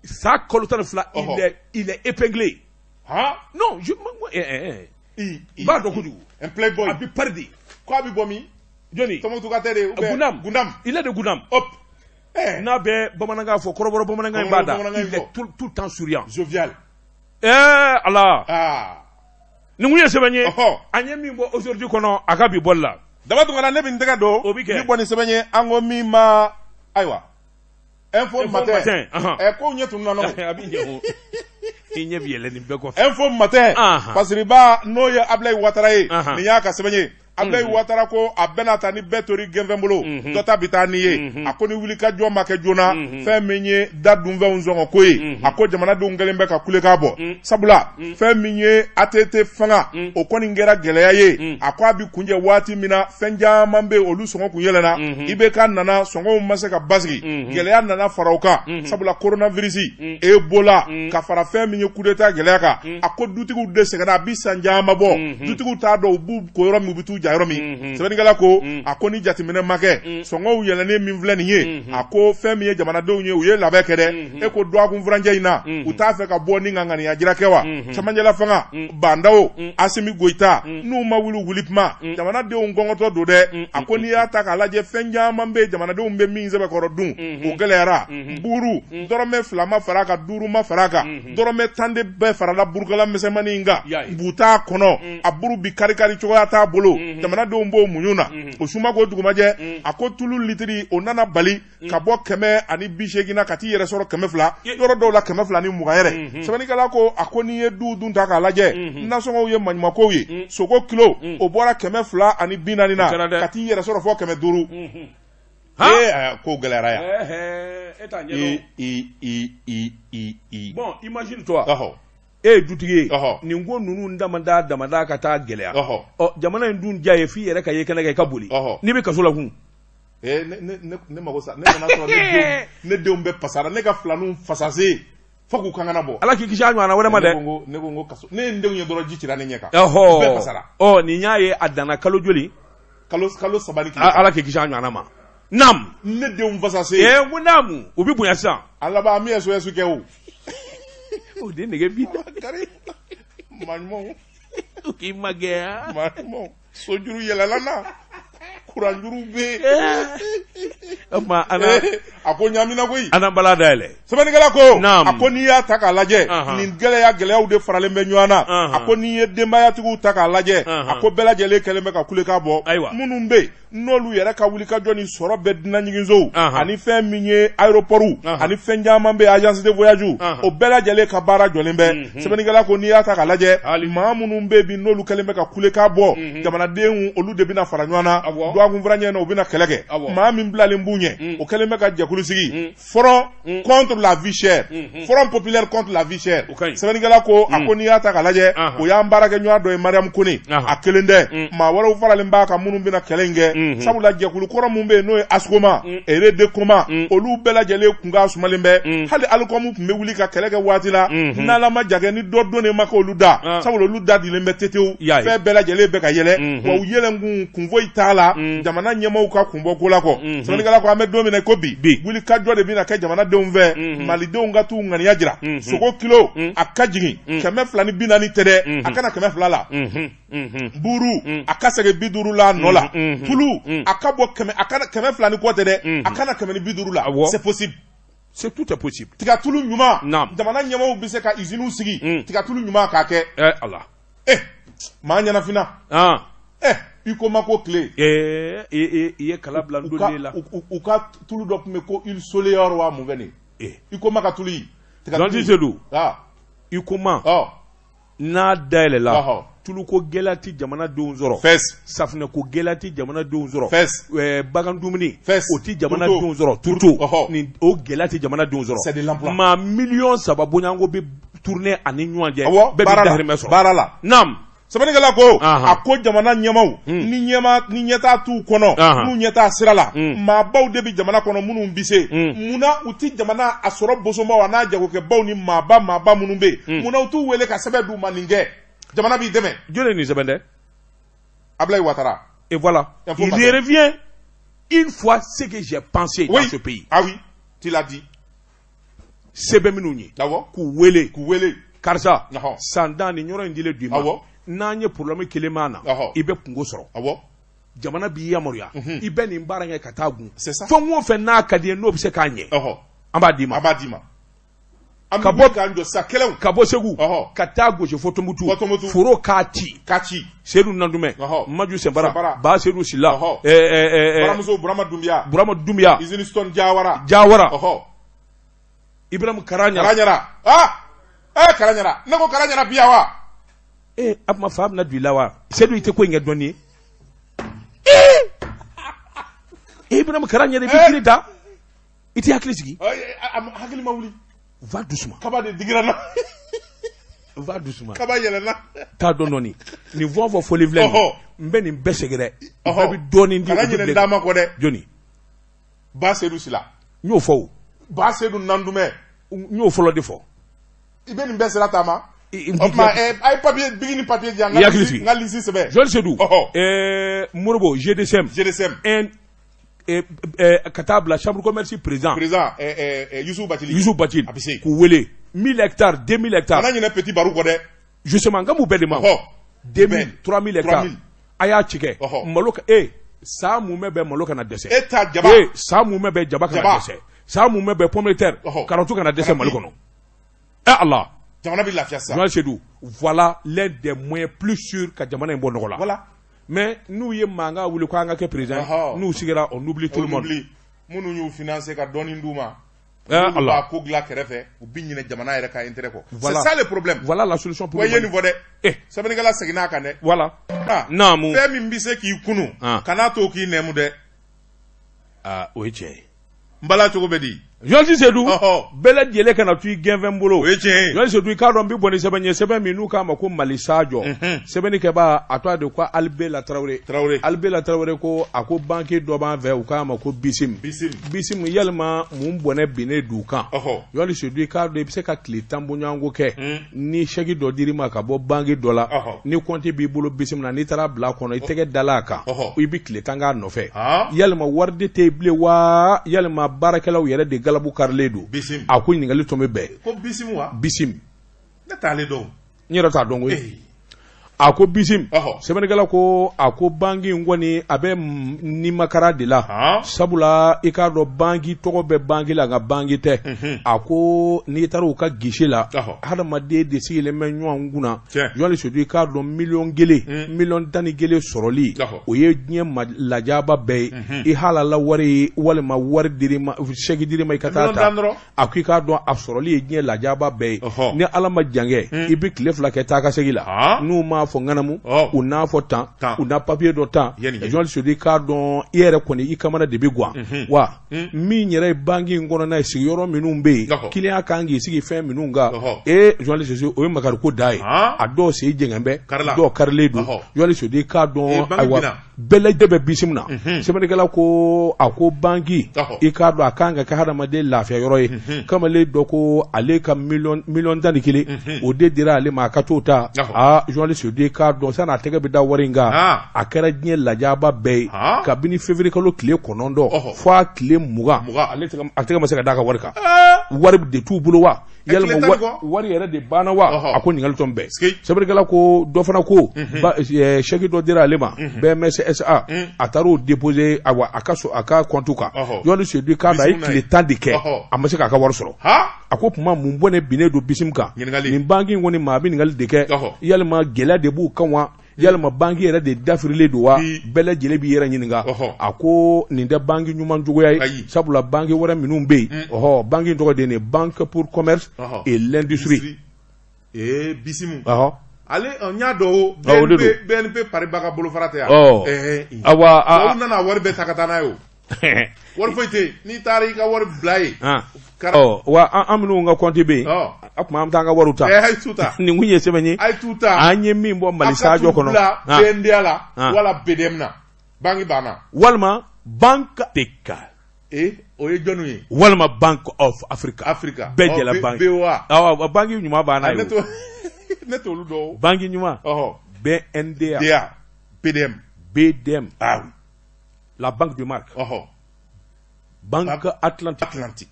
sa kalo 12 il est épinglé non je b'a dɔn kojugu un playboy a bɛ pari de ko a bɛ bɔ min jɔnni Tɔmɔtukatɛ de Gundam il est de Gundam n'a bɛ bamanankan fɔ kɔrɔbɔrɔ bamanankan in b'a da il est tout le temps souriant jovial ala nin kun ye sɛbɛn ye an ye min bɔ aujourd'hui kɔnɔ a ka bi bɔli la daba tungana ne bɛ nin tɛgɛ dɔn o bɛ kɛ ni bɔ nin sɛbɛn ye an ko min ma ayiwa info matin ko ɲɛ tunu na a bɛ ɲɛ o i ɲɛ bɛ yɛlɛ nin bɛɛ kɔfɛ info matin Pasiriba n'o ye Ablaye Ouattara ye nin y'a ka sɛbɛn ye Ablaye Ouattara ko a bɛna taa ni bɛɛ tori gɛnfɛn bolo dɔ ta bɛ taa ni ye a ko ni wuli ka jɔ ma kɛ joona fɛn min ye da dunfɛnw sɔngɔ ko ye a ko jamanadenw kɛlen bɛ ka kulekan bɔ sabula fɛn min ye ATT fanga o kɔni kɛra gɛlɛya ye a ko a bɛ kunjɛ waati min na fɛn caman bɛ olu sɔngɔ kun yɛlɛnna IBK nana sɔngɔw ma se ka basigi gɛlɛya nana fara o kan sabula coronavirus Ebola ka fara fɛn min ye coup d'état gɛlɛya kan a ko dutigiw de sɛgɛnna a bɛ san caman bɔ dutigiw t'a dɔn u b'u ko yɔrɔ min u bɛ t'u yɔrɔ min sɛbɛnnikɛla ko a ko ni jateminɛ ma kɛ sɔngɔw yɛlɛnnen min filɛ nin ye a ko fɛn min ye jamanadenw ye u ye labɛn kɛ dɛ e ko dɔgɔkun furancɛ in na u t'a fɛ ka bɔ ni ŋaniya jira kɛ wa cɛmancɛla fanga Bandawo Asimi Goita n'u ma wuli kuma jamanadenw kɔngɔtɔ don dɛ a ko n'i y'a ta k'a lajɛ fɛn caman bɛ jamanadenw bɛ min sɛbɛkɔrɔ dun o gɛlɛyara buuru dɔrɔmɛ 2 ma fara a kan 5 ma fara a kan dɔrɔmɛ 10 de bɛɛ farala burukala misɛnmanin in kan bu t'a kɔnɔ a buru bi kari cogoya t'a bolo jamanadenw b'o muɲu na o suma ko dugumajɛ a ko tulu litiri o nana bali ka bɔ 180 na ka t'i yɛrɛ sɔrɔ 200 yɔrɔ dɔw la 220 yɛrɛ sɛbɛnnikɛla ko a ko n'i ye du dun ta k'a lajɛ nasɔngɔw ye maɲumakow ye sogo kilo o bɔra 240 na ka t'i yɛrɛ sɔrɔ fɔ 500 ko gɛlɛyara yan bon imagine toi dutigi ye nin ko ninnu damada ka taa gɛlɛya jamana in dun diya ye f'i yɛrɛ ka ye kɛnɛ kɛ i ka boli n'i bɛ kaso la kun ne mago sa ne nana sɔrɔ ne denw bɛ pasara ne ka filanunw fasase fo k'u kankana bɔ ala k'i kisi a ɲɔgɔnna wɛrɛ ma dɛ ne ko kaso ne ye n denw ye dɔrɔn ji cira ne ɲɛ kan bɛɛ pasara nin y'a ye a danna kalo joli kalo 3 ni ala k'i kisi a ɲɔgɔnna ma nam ne denw fasase ko naamu u bɛ bonya sisan a laban mi ye SOS kɛ o de nege bi maɲumanw k'i ma gɛya maɲumanw sojuru yɛlɛla na kuranjuru bɛ a ko ɲamina koyi ana bala dayɛlɛ sɛbɛnnikɛla ko a ko n'i y'a ta k'a lajɛ nin gɛlɛyaw de faralen bɛ ɲɔgɔn na a ko n'i ye denbayatigiw ta k'a lajɛ a ko bɛɛ lajɛlen kɛlen bɛ ka kulekan bɔ minnu bɛ yen n'olu yɛrɛ ka wulikajɔ ni sɔrɔ bɛ dunan ɲiginsow ani fɛn min ye aéroports ani fɛn caman bɛ agence de voyage o bɛɛ lajɛlen ka baara jɔlen bɛ sɛbɛnnikɛla ko n'i y'a ta k'a lajɛ maa minnu bɛ bi n'olu kɛlen bɛ ka kulekan bɔ jamanadenw olu de bɛna fara ɲɔgɔn na dɔgɔkun furancɛ na u bɛna kɛlɛ kɛ maa min bilalen b'u ɲɛ o kɛlen bɛ ka jɛkulu sigi front contre la vie chère front populaire contre la vie chère sɛbɛnnikɛla ko a ko n'i y'a ta k'a lajɛ o y'an baarakɛ ɲɔgɔn dɔ ye Mariam Kone a kelen tɛ maa wɛrɛw faralen b'a kan minnu bɛna kɛlɛ in kɛ sabula jɛkulu kɔrɔ mun bɛ yen n'o ye Ascoma Eredecoma olu bɛɛ lajɛlen kun ka sumalen bɛ hali Alcom tun bɛ wuli ka kɛlɛ kɛ waati la n'ala ma jagɛ ni dɔ donnen ma kɛ olu da sabula olu da dilen bɛ tetew fɛn bɛɛ lajɛlen bɛ ka yɛlɛ wa u yɛlɛnkun kun foyi t'a la jamana ɲɛmaaw ka kun bɔ ko la kɔ sɛbɛnnikɛla ko an bɛ don min na ko bi wuli ka jɔ de bɛna kɛ jamanadenw fɛ malidenw ka t'u ŋaniya jira sogo kilo a ka jigin 240 tɛ dɛ a kana 200 la buuru a ka segin 50 la nɔ la tulu a ka bɔ 200 kɔ tɛ dɛ a kana 150 la c'est possible c'est tout est possible tigatulu ɲuman jamana ɲɛmaaw bɛ se ka usines sigi tigatulu ɲuman k'a kɛ ala maa ɲɛnafina i ko ma ko tile i ye kala bila n doli la u ka tulu dɔ tun bɛ ko il soleil wa mun fɛ nin i ko ma ka tulu yi Jean Seydou i ko ma n'a dayɛlɛla tulu ko gelati jamana denw sɔrɔ safunɛ ko gelati jamana denw sɔrɔ bagan dumuni o ti jamana denw sɔrɔ turuto ni o gelati jamana denw sɔrɔ ma million 3 bonyango bi tourner ani ɲɔgɔn cɛ bɛɛ bi dahirimɛ sɔrɔ baara la naam sabanikɛla ko a ko jamana ɲɛmaw ni ɲɛtaa t'u kɔnɔ n'u ɲɛtaa sira la maabaw de bi jamana kɔnɔ minnu bi se munna u ti jamana a sɔrɔ bosomaw a n'a jagokɛbaw ni maaba minnu bɛ yen munna u t'u wele ka sɛbɛn d'u ma nin kɛ jamana b'i dɛmɛ jɔn ye nin sɛbɛn dɛ Ablaye Ouattara et voilà il revient une fois ce que j'ai pensé dans ce pays ah oui tu l'as dit sɛbɛn minnu ye k'u wele karisa sandan ni ɲɔrɔ in dile du ma n'an ye problème kelen ma na i bɛ kungo sɔrɔ jamana b'i yamaruya i bɛ nin baara kɛ ka taa gun fɛn o fɛn n'a ka di ye n'o bɛ se k'a ɲɛ an b'a d'i ma ka bɔ Segu ka taa gosi fo Tɔnbukutu foro k'a ci Seydou Nandoumé Maju Sembara Ba Seydou Sila Burama Dumbuya Iziniston Jawara Ibrahim Karanyara Karanyara ne ko Karanyara biya wa ab ma faam na du lawa Seydou ite ko nge doni Ibrahim Karanyara bi kirita ite hakili sigi hakili mawuli va doucement kaba de digirana va doucement kaba yelena ta dononi ni vovo fo livlen mbe ni besegere be doni ndi Karanyara dama ko de joni Ba Seydou Sila ñoo fo Ba Seydou Nandoumé ñoo fo lo defo ibe ni besera tama ay papier bigini papier janga ngalisi sebe Joël Sedou Morobo GDSM Katab la chambre commerce président Youssou Bathily ku wele 1000 hectares 2000 hectares ana ñene petit baru ko de justement ngamu be de ma 2000 3000 hectares aya cike maloka sa mu me be maloka na dese sa mu me be jaba kana dese sa mu me be pomme de terre carotte kana dese maloko no Allah jamana bi lafiya sa Joël Sedou voilà l'un des moyens plus sûrs ka jamana en bonola voilà mais nous y manga wuli ko anga ke président nous sigira on oublie tout le monde munu ñu financer ka doni nduma Allah ko gla kerefe u biñine jamana yere ka intérêt ko c'est ça le problème voilà la solution pour yeni vodé sabani gala sagina ka ne voilà namu fe mi mbise ki kunu kana to ki nemu de oje mbala to ko bedi Joël Sedou bela jele kana tu genven bolo Joël Sedou ka don bi boni seben mi nu ka ma ko malisajo seben ke ba atwa de kwa Albela Traoré ko ako banque do ban ve u ka ma ko bisim yelma mun bone bine du kan Joël Sedou ka do bi se ka kle tambo nyango ke ni shegi do dirima ka bo banque do la ni compte bi bolo bisim na ni tara bla kono itege dalaka o bi kle tanga no fe yelma warde te ble wa yelma barakelaw yere de galabu karledo a ko ɲininkali tɔn bɛ bɛn ko bisim wa bisim ne t'ale dɔn n yɛrɛ t'a dɔn koyi a ko bisim sɛbɛnnikɛla ko a ko banki in kɔni a bɛ nimakara de la sabula i k'a dɔn banki tɔgɔ bɛ banki la nka banki tɛ a ko n'i taara u ka gisi la hadamaden de sigilen bɛ ɲɔgɔn kunna Joël Sedou i k'a dɔn miliyɔn miliyɔn 11 sɔrɔli o ye diɲɛ lajaba bɛɛ ye i halala wari walima wari dirima sɛgi dirima i ka taa ta a ko i k'a dɔn a sɔrɔli ye diɲɛ lajaba bɛɛ ye ni Ala ma jan kɛ i bɛ tile 2 kɛ taa ka segi la n'u ma fɔ nganamu u n'a fɔ tan u n'a papier dɔ tan Joël Sedou k'a dɔn i yɛrɛ kɔni i kamana de bɛ guwa wa min yɛrɛ ye banki in kɔnɔna ye sigiyɔrɔ minnu bɛ yen client kan k'i sigi fɛn minnu kan Joël Sedou o ye makariko da ye a dɔw sen jɛngɛn bɛ dɔw karilen don Joël Sedou k'a dɔn ayiwa bɛɛ lajɛlen bɛ bisim na sɛbɛnnikɛla ko a ko banki i k'a dɔn a kan ka kɛ hadamaden lafiya yɔrɔ ye kamalen dɔ ko ale ka miliyɔn 11 o de dira ale ma a ka t'o ta Joël Sedou k'a dɔn san'a tɛgɛ bɛ da wari in kan a kɛra diɲɛ lajaba bɛɛ ye kabini février kalo tile 9 fo a tile 20 a tɛgɛ ma se ka d'a ka wari kan wari de t'u bolo wa yalima wari yɛrɛ de banna wa a ko ɲininkali tɔn bɛɛ sɛbɛnnikɛla ko dɔ fana ko chèque dɔ dira ale ma BMSSA a taara o déposer a ka compte kan Joël Sedou k'a dɔn a ye tile 10 de kɛ a ma se k'a ka wari sɔrɔ a ko tuma mun bɔnnen binnen don bisim kan nin banki in kɔni maa a bɛ ɲininkali de kɛ yalima gɛlɛya de b'u kan wa yalima banki yɛrɛ de dafirilen don wa bɛɛ lajɛlen b'i yɛrɛ ɲininka a ko nin tɛ banki ɲuman juguya ye sabula banki wɛrɛ minnu bɛ yen banki tɔgɔ de ye Banque pour commerce et l'industrie bisimu ale nya do BNP Paribas ka bolo farata ya awa nana wari bɛ ta ka taa n'a ye o wari foyi tɛ n'i taara i ka wari bila ye wa an minnu ka compte bɛ yen a kuma an bɛ taa an ka wariw ta nin kun ye sɛbɛn ye a ye t'u ta an ye min bɔ Mali sajo kɔnɔ BNDA la wala BDM na banque banna walima Banque TK o ye jɔnni ye walima Bank of Africa bɛɛ jɛla banque BOA banque ɲuman banna ye ne t'olu dɔn banque ɲuman BNDA BDM la Banque du Marc Banque Atlantique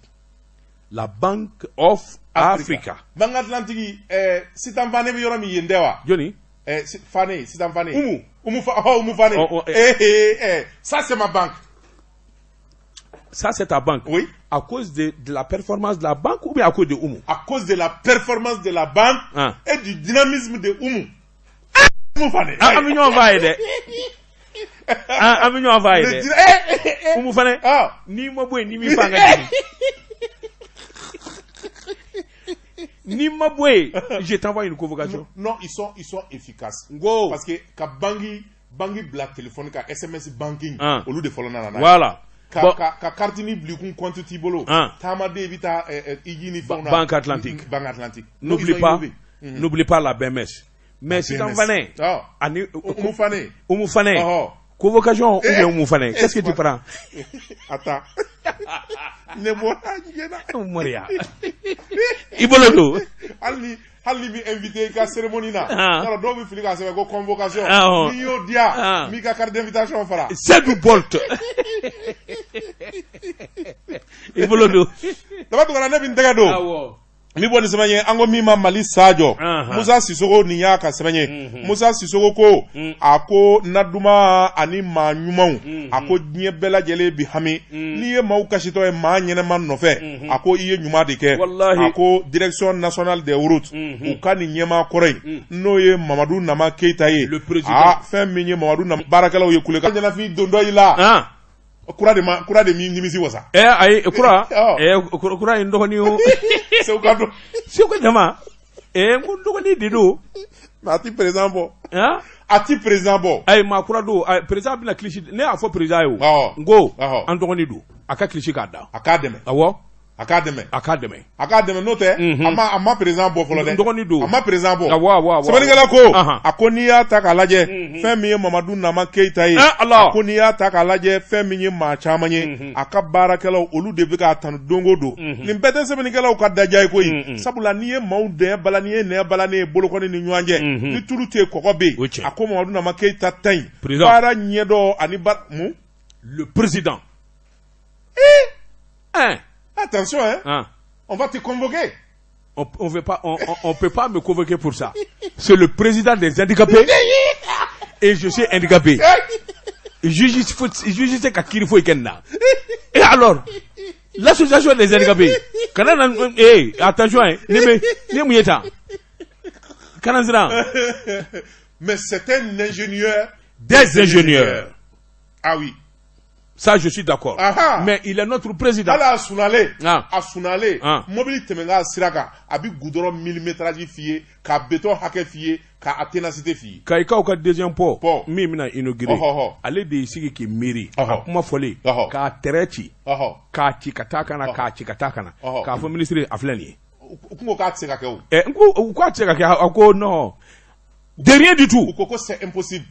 la Banque of Africa Banque Atlantique Sitan Fane bɛ yɔrɔ min yen tɛ wa jɔnni Sitan Fane Umu Fane ça c'est ma banque. Ça, c'est ta banque. Oui. À cause de la performance de la banque ou bien à cause de Oumou? À cause de la performance de la banque et du dynamisme de Oumou. Oumou Fane. Amignon va aider. Amignon va aider. Oumou Fane. Ni Maboué, ni mi Fanga. Ni Maboué. Je t'envoie une convocation. Non, ils sont efficaces. Go. Parce que quand Bangi black téléphonique, SMS banking, au lieu de follow nana. Voilà. Ka carte ni blikun compte tibolo tamade evita igini fauna Banque Atlantique. N'oublie pas la BMS. Mais si t'en vanais ani Oumou Fane convocation ou bien Oumou Fane, qu'est-ce que tu prends? Attends. Ne moi Moria. Ibolodo. Hali mi invité ka cérémonie na. Alors do mi fili ka se ko convocation. Ni yo dia mi ka carte d'invitation fara. C'est du Bolt. Ibolodo. Dama to na bi ndega do. Mi boni semanye ango mi ma Mali Sadio. Musa Sissoko ni ya ka semanye. Musa Sissoko ko ako naduma ani ma nyumaw. Ako nye bela jele bi hami. Ni ye maw kashito e ma nyene man no fe. Ako iye nyuma de ke. Ako direction nationale des routes. U ka ni nyema korey. No ye Mamadou Nama Keita ye. Le président. Fin minye Mamadou Nama barakala o ye kuleka. Jana fi dondo ila. Kura de mi nimisi wasa. Ay kura ndokoni o. Seuka dama. Ndokoni dido. Ati président bo. Ati président bo. Ay ma kura do président bina cliché ne a fo président yo. Ngo ndokoni do. Aka cliché ka da. Academy. Awo. Academy no te ama président bo folo de ama président bo sabaligala ko akoni ya ta kalaje femi Mamadou Nama Keita ye akoni ya ta kalaje femi ma chamanye akabara kala olu de be ka tan dongo do ni bete sabaligala ka dajay ko yi sabula ni e maude balani e ne balani bolokoni ni nyanje ni tulute kokobe akoma Mamadou Nama Keita tan para nyedo ani mu le président Attention, on va te convoquer. On peut pas me convoquer pour ça. C'est le président des handicapés et je suis handicapé. Juge kakiri fo ikenna. Et alors, l'association des handicapés. Attention, ne muyeta. Mais c'est un ingénieur des ingénieurs. Ah oui. Ça, je suis d'accord. Mais il est notre président. Ala Asunale. Mobile temenga siraka. Abi goudron millimétrage fiye. Ka béton hake fiye. Ka aténacité fiye. Ka ika oka deuxième po. Mina inauguré. Ale de isigi ki miri. Akuma fole. Ka terechi. Ka chikatakana. Ka fo ministre afleni. Ukungo ka tseka ke ou. Uko tseka ke ako no. De rien du tout. C'est impossible.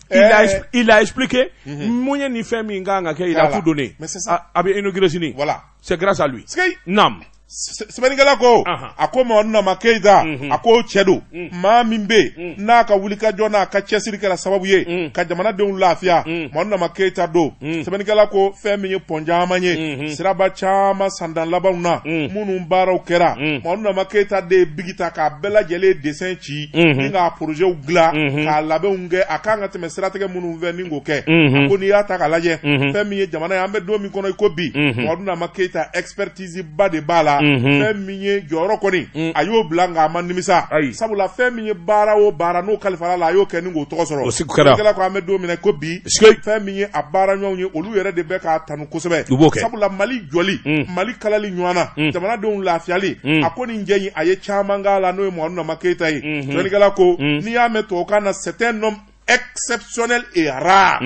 Il a expliqué. Mounye ni fait minganga ke il a tout donné. Mais c'est ça. Abi inauguré sini. Voilà. C'est grâce à lui. Nam. Sebenigala ko akoma Nama Keita ako chedo ma mimbe na ka wulika jona ka chesiri kala sababu ye ka jamana de lafiya Nama Keita do sebenigala ko femi ponja manye siraba chama sandan labauna munu baraw kera Nama Keita de bigita ka bela jele dessin ci nga projet u gla ka labe unge akanga teme stratege munu veni ngoke akoni ya ta kalaje femi jamana ya ambe do mi kono ikobi Nama Keita expertise ba de bala la fɛn min ye jɔyɔrɔ kɔni a y'o bila nka a ma nimisa sabula fɛn min ye baara o baara n'o kalifala la a y'o kɛ ni k'o tɔgɔ sɔrɔ sɛnɛkɛla ko an bɛ don min na ko bi fɛn min ye a baara ɲɔgɔnw ye olu yɛrɛ de bɛ k'a tanu kosɛbɛ sabula Mali jɔli Mali kalali ɲɔgɔn na jamanadenw lafiyali a ko nin jɛ in a ye caman k'a la n'o ye Mamadu Nama Keyita ye sɛnɛkɛla ko n'i y'a mɛn tubabukan na c'est un homme exceptionnel et rare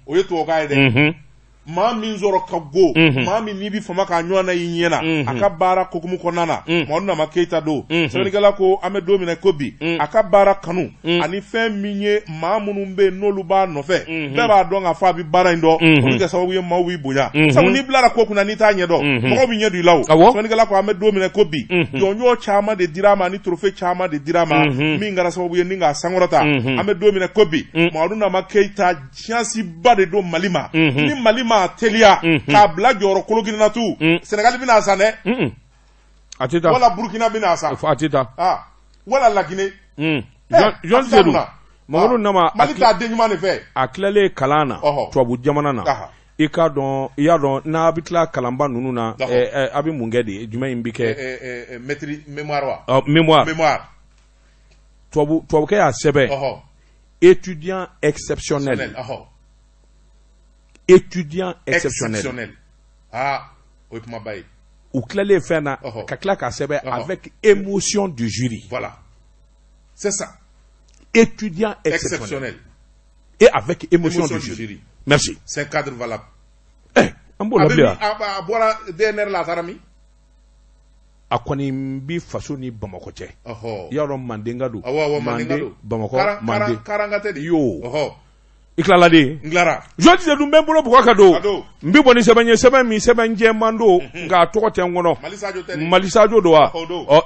o ye tubabukan ye dɛ maa min sɔrɔ ka go maa min n'i bi fama k'a ɲɔgɔn na i ɲɛna a ka baara kokumu kɔnɔna na Mamadu Nama Keyita don sɛbɛnnikɛla ko an bɛ don min na ko bi a ka baara kanu ani fɛn min ye maa minnu bɛ yen n'olu b'a nɔfɛ bɛɛ b'a dɔn k'a fɔ a bɛ baara in dɔn olu kɛ sababu ye maaw b'i bonya sabu n'i bilara ko kunna n'i t'a ɲɛ dɔn mɔgɔw bɛ ɲɛ don i la o sɛbɛnnikɛla ko an bɛ don min na ko bi jɔnjɔ caman de dira a ma ani trophée caman de dira a ma min kɛra sababu ye ni k'a sankɔrɔta an bɛ don min na ko bi Mamadu Nama Keyita chance ba de don Mali ma ni Mali ma teliya k'a bila jɔyɔrɔ kolokirinna tu Sénégal bɛna san dɛ a tɛ taa wala Burkina bɛna san a tɛ taa wala Laginɛ John Seydou Mamadu Nama Mali t'a den ɲuman de fɛ a tilalen kalan na tubabu jamana na i y'a dɔn n'a bɛ tila kalanba ninnu na a bɛ mun kɛ de jumɛn in bɛ kɛ maîtrise mémoire wa mémoire tubabukɛ y'a sɛbɛn étudiant exceptionnel étudiant exceptionnel o ye kumaba ye u tilalen fɛn na ka tila k'a sɛbɛn avec émotion du jury voilà c'est ça étudiant exceptionnel et avec émotion du jury merci c'est un cadre valable an b'o labila a bɔra DNR la a taara min a kɔni bi faso ni Bamakɔ cɛ i y'a dɔn Mandenka don Manden Bamakɔ Manden Karanga tɛ de yo i tilala de Nglara John Seydou bɛ n bolo bugɔ ka don n bɛ bɔ ni sɛbɛn ye sɛbɛn min sɛbɛn jɛman don nka a tɔgɔ tɛ n kɔnɔ Mali Sadio don wa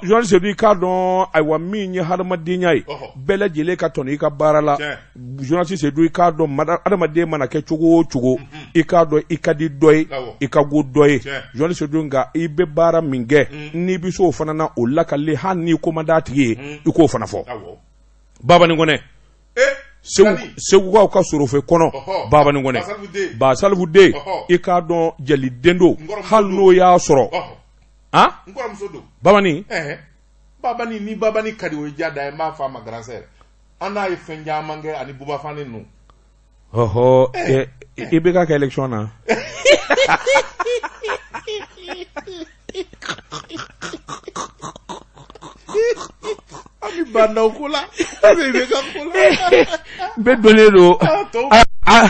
John Seydou i k'a dɔn ayiwa min ye hadamadenya ye bɛɛ lajɛlen ka tɔnɔ i ka baara la John Seydou i k'a dɔn adamaden mana kɛ cogo o cogo i k'a dɔn i ka di dɔ ye i ka go dɔ ye John Seydou nka i bɛ baara min kɛ n'i bɛ se o fana na o lakale hali n'i ko man d'a tigi ye i k'o fana fɔ Baba Ningɔnɛ Segukaw ka sorofɛ kɔnɔ Baba Ningɔnɛ Ba Salifu den i k'a dɔn jɛliden don hali n'o y'a sɔrɔ n kɔrɔmuso don Babani Babani ni Babani ka di o ye diya da ye n b'a fɔ a ma grand sœur an n'a ye fɛn caman kɛ ani Buba Fane ninnu i bɛ k'a kɛ élection na Abi bandaw ko la abi bɛ ka ko la bɛ donnen don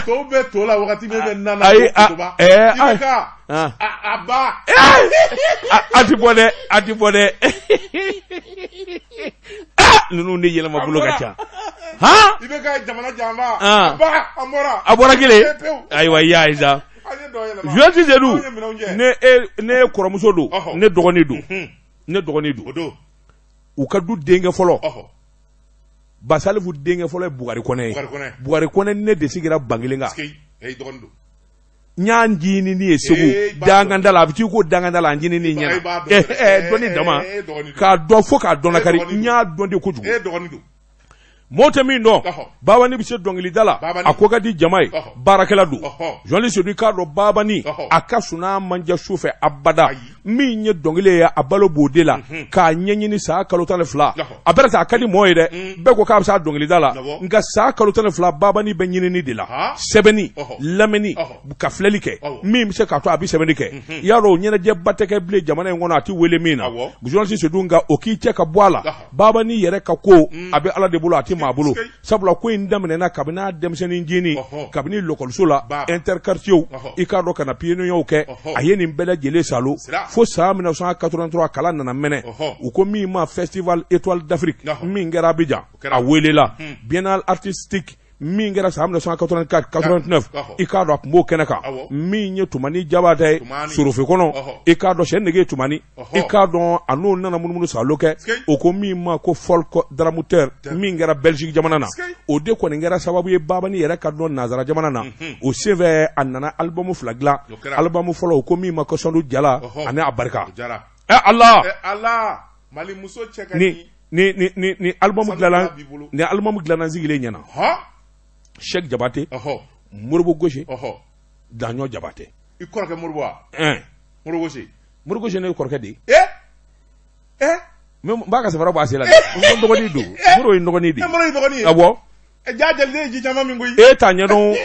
tɔw bɛ to la wagati min bɛ nana i ka a ba a ti bɔ dɛ a ti bɔ dɛ ninnu de yɛlɛma bolo ka ca i bɛ ka jamana janba a bɔra kelen ayiwa i y'a ye sa John Seydou ne kɔrɔmuso don ne dɔgɔnin don u ka du denkɛ fɔlɔ Ba Salifu denkɛ fɔlɔ ye Bugari Kɔnɛ ye Bugari Kɔnɛ ne de sigira Bankelen kan n y'a ɲinini ye Segu danganda la a bɛ t'i ko danganda la a ɲinini ɲɛna dɔnni dama k'a dɔn fo k'a dɔn lakari n y'a dɔn de kojugu mɔgɔ tɛ min dɔn Babani bɛ se dɔnkilida la a ko ka di jama ye baarakɛla don John Seydou k'a dɔn Babani a ka suna manja su fɛ abada min ye dɔnkili ye a balo b'o de la k'a ɲɛɲini san kalo 12 a bɛrɛ a ka di mɔgɔ ye dɛ bɛɛ ko k'a bɛ se a dɔnkilida la nka san kalo 12 Babani bɛ ɲinini de la sɛbɛnni lamɛnni ka filɛli kɛ min bɛ se k'a to a bɛ sɛbɛnni kɛ i y'a dɔn ɲɛnajɛba tɛ kɛ bilen jamana in kɔnɔ a tɛ wele min na John Seydou nka o k'i cɛ ka bɔ a la Babani yɛrɛ ka ko a bɛ Ala de bolo a tɛ maa bolo sabula ko in daminɛna kabini a denmisɛnnin jini kabini lɔkɔliso la interquartiers i k'a dɔn ka na pieds kɛ a ye nin bɛɛ lajɛlen salo fo san 1983 kalan nana mɛnɛ u ko min ma festival étoile d'Afrique min kɛra Abidjan a welela biennale artistique min kɛra san 1984-89 i k'a dɔn a tun b'o kɛnɛ kan min ye Tumani Jabate ye Sorofe kɔnɔ i k'a dɔn Sɛ Nege Tumani i k'a dɔn a n'o nana munumunu salo kɛ o ko min ma ko folk dramateur min kɛra Belgique jamana na o de kɔni kɛra sababu ye Babani yɛrɛ ka dɔn nazara jamana na o senfɛ a nana album 2 dilan album fɔlɔ o ko min ma ko Sandu Jala ani a barika Allah Mali muso cɛ ka ni album dilanna sigilen ɲɛna Cheikh Jabate Moribo Gauche Daɲɔ Jabate i kɔrɔkɛ Moribo wa Moribo Gauche Modibo Géné kɔrɔkɛ de mais b'a ka sabara bɔ a sen la dɛ dɔgɔnin don Modibo ye dɔgɔnin de ye awɔ t'a ɲɛdɔn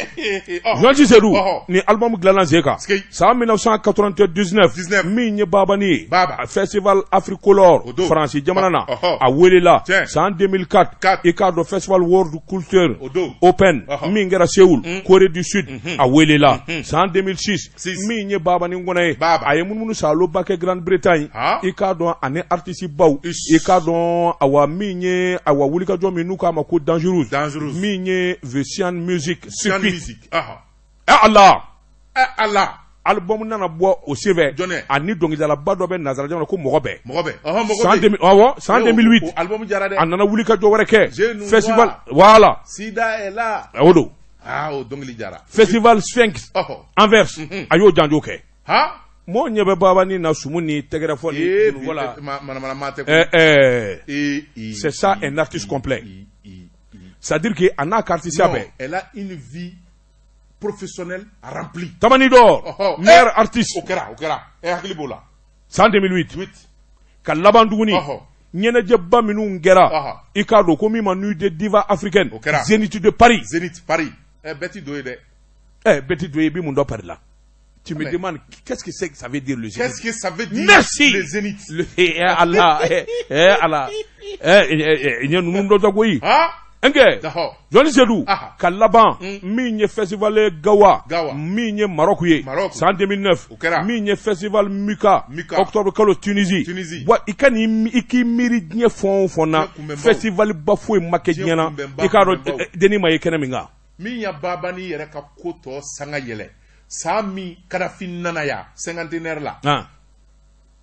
Ɲɔnsi Seydou ni album dilanna sen kan san 1999 min ye Babani ye festival Africolor Faransi jamana na a welela san 2004 i k'a dɔn festival World Culture Open min kɛra Séoul Corée du Sud a welela san 2006 min ye Babani Ngɔnɛ ye a ye munumunu saloba kɛ Grande Bretagne i k'a dɔn ani artiste baw i k'a dɔn awa min ye awa wulikajɔ min n'u k'a ma ko Dangerous min ye Vesian Music Circuit Allah album nana bɔ o sefɛ ani dɔnkilidalaba dɔ bɛ nazara jamana ko mɔgɔ bɛɛ san 2008 a nana wulikajɔ wɛrɛ kɛ festival voilà o don festival Sphinx Anvers a y'o janjo kɛ mɔgɔ ɲɛ bɛ Babani na sumu ni tɛgɛrɛ fɔ ni voilà c'est ça un artiste complet. C'est-à-dire qu'elle n'a elle a une vie professionnelle remplie. Tamani Dor, meilleur artiste. Okera. C'est en 2008. Ka laban duguni. Nyeneje ba minu ngera. Ikado komi manu de diva africaine. Zénith de Paris. Betty Doye de. Betty Doye bi mundo Paris là. Tu me demandes qu'est-ce que c'est que ça veut dire le Zénith? Qu'est-ce que ça veut dire le Zénith? Allah. Allah. Il y a nous ndo zagoyi. Enge, Ɲɔnsi Seydou ka laban min ye festival Gawa min ye Maroc ye san 2009 min ye festival Mika octobre kalo Tunisie wa i k'i miiri diɲɛ fɛn o fɛn na festival ba foyi ma kɛ diɲɛ na i k'a dɔn Denis ma ye kɛnɛ min kan min ya Babani yɛrɛ ka ko tɔ sanga yɛlɛ san min Kadhafi nana ya cinquantenaire la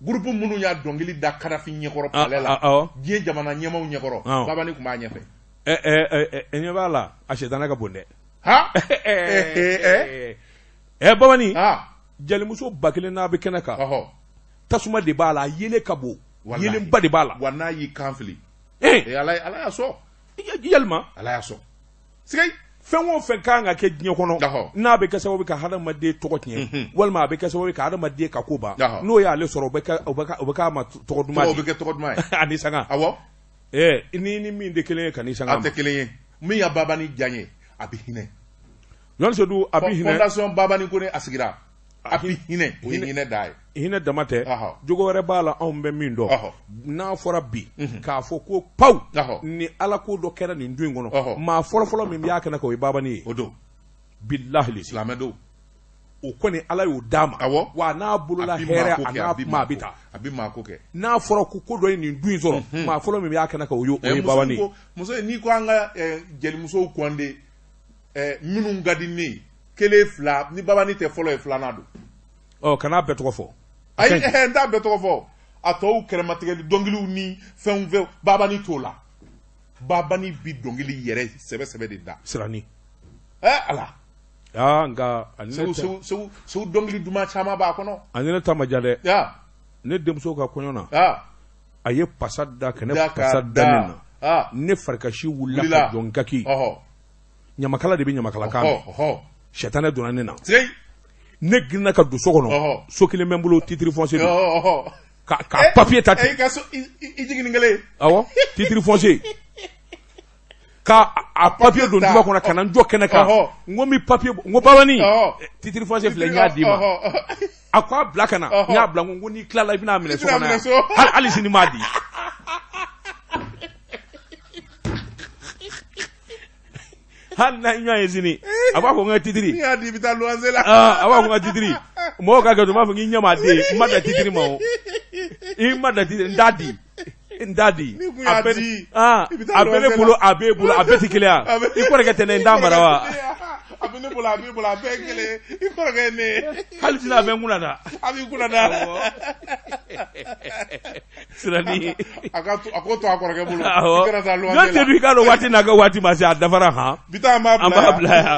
groupe minnu y'a dɔnkili da Kadhafi ɲɛkɔrɔ palais la diɲɛ jamana ɲɛmaw ɲɛkɔrɔ Babani tun b'a ɲɛfɛ. ɲɛ b'a la a sɛtana ka bon dɛ Babani jalimuso 1000 n'a bɛ kɛnɛ kan tasuma de b'a la yelen ka bon yelenba de b'a la wa n'a y'i kan fili ala y'a sɔn yalima ala y'a sɔn fɛn o fɛn kan ka kɛ diɲɛ kɔnɔ n'a bɛ kɛ sababu ka hadamaden tɔgɔ tiɲɛ walima a bɛ kɛ sababu ka hadamaden ka ko ban n'o y'ale sɔrɔ o bɛ k'a ma tɔgɔ duman o bɛ kɛ tɔgɔ duman ye ani sanga awɔ ni min de kelen ye ka ni sanga a tɛ kelen ye min ya Babani diya ye a bɛ hinɛ Ɲɔnsi Seydou a bɛ hinɛ fondation Babani ko ne a sigira a bɛ hinɛ o ye hinɛ da ye hinɛ dama tɛ jogo wɛrɛ b'a la anw bɛ min dɔn n'a fɔra bi k'a fɔ ko pawu ni ala ko dɔ kɛra nin du in kɔnɔ maa fɔlɔfɔlɔ min y'a kɛnɛ kan o ye Babani ye o don bilahi silamɛ don o kɔni ala y'o d'a ma wa n'a bolola hɛrɛ a n'a kuma a bɛ taa a bɛ maa ko kɛ n'a fɔra ko dɔ ye nin du in sɔrɔ maa fɔlɔ min y'a kɛnɛ kan o ye Babani ye muso n'i ko an ka jelimusow kɔnde minnu ka di ne ye kelen fila ni Babani tɛ fɔlɔ ye filanan don kana bɛɛ tɔgɔ fɔ ayi n t'a bɛɛ tɔgɔ fɔ a tɔw kɛrɛmatigɛli dɔnkiliw ni fɛnw Babani t'o la Babani bi dɔnkili yɛrɛ sɛbɛ de da sirani ala nka segu dɔnkili duman caman b'a kɔnɔ ani ne ta ma ja dɛ ne denmuso ka kɔɲɔ na a ye pasa da ka ne pasa da ne na ne farikasi wulila ka jɔ n kaki ɲamakala de bɛ ɲamakalakan mɛn sɛtanɛ donna ne na ne girinna ka don so kɔnɔ so kelen bɛ n bolo titre foncier don ka papier ta ten i jiginin kelen awɔ titre foncier ka a papier don duba kɔnɔ ka na n jɔ kɛnɛ kan n ko mi papier n ko Babani titre foncier filɛ n y'a d'i ma a ko a bila ka na n y'a bila n ko n'i tilala i bɛna minɛ so kɔnɔ yan hali sini m'a di hali n'a ɲɔgɔn ye sini a b'a fɔ n ka titiri n'i y'a di i bɛ taa luwanse la a b'a fɔ n ka titiri mɔgɔw ka kɛ to n b'a fɔ k'i ɲɛ m'a den n ma da titiri ma o i ma da titiri n t'a di n t'a di a bɛ ne bolo a b'e bolo a bɛɛ tɛ kelen ya i kɔrɔkɛ tɛ ne n t'a mara wa a bɛ ne bolo a b'e bolo a bɛɛ ye kelen i kɔrɔkɛ ye ne ye hali sini a bɛ n kunna da a b'i kunna da sirani a ko to a kɔrɔkɛ bolo i kana taa luwanse la n'o tɛ dun i k'a dɔn waati n'a kɛ waati ma se a dafara han bi taa an b'a bila yan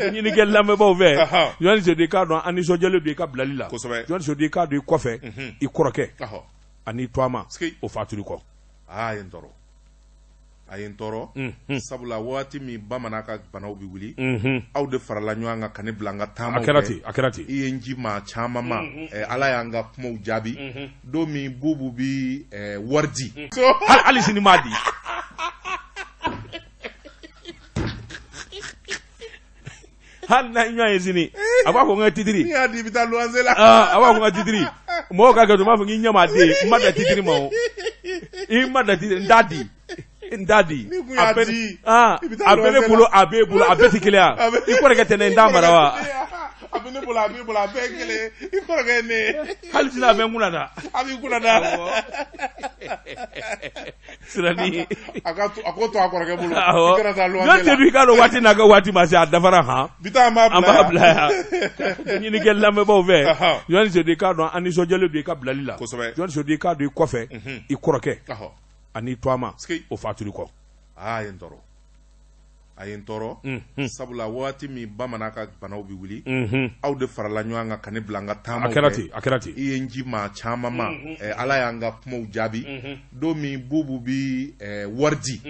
ɲinikɛ lamɛnbaaw fɛ Ɲɔnsi Seydou i k'a dɔn an nisɔndiyalen don i ka bilali la Ɲɔnsi Seydou i k'a dɔn i kɔfɛ i kɔrɔkɛ ani tɔgɔma o fatura i kɔ ye n tɔɔrɔ a ye n tɔɔrɔ sabula waati min bamanan ka banaw bi wuli aw de farala ɲɔgɔn kan ka ne bila an ka taamaw kɛ a kɛra ten i ye n ji maa caman ma ala y'an ka kumaw jaabi don min bubu bi wari di hali sini m'a di hali na ɲɔgɔn ye sini a b'a fɔ n ka titiri n'i y'a di i bɛ taa luwanse la a b'a fɔ n ka titiri mɔgɔw ka kɛ to m'a fɔ k'i ɲɛ ma den n ma da titiri ma o i ma da titiri n t'a di n t'a di a bɛ ne bolo a b'e bolo a bɛɛ tɛ kelen ya i kɔrɔkɛ tɛ ne n t'a mara wa a bɛ ne bolo a b'e bolo a bɛɛ ye kelen i kɔrɔkɛ ye ne hali sini a bɛ n kunna da a b'i kunna da sirani a ko to a kɔrɔkɛ bolo i kana taa luwanse la n'o tɛ dun i k'a dɔn waati n'a kɛ waati ma se a dafara han bi taa an b'a bila yan ɲinikɛ lamɛnbaaw fɛ Yohani Seydou i k'a dɔn an nisɔndiyalen don i ka bilali la Yohani Seydou i k'a dɔn i kɔfɛ i kɔrɔkɛ ani Toama o faatuli kɔ a ye n tɔɔrɔ sabula waati min bamanan ka banaw bi wuli aw de farala ɲɔgɔn kan ka ne bila an ka taamaw kɛ a kɛra ten i ye n ji maa caman ma ala y'an ka kumaw jaabi don min bubu bi wari di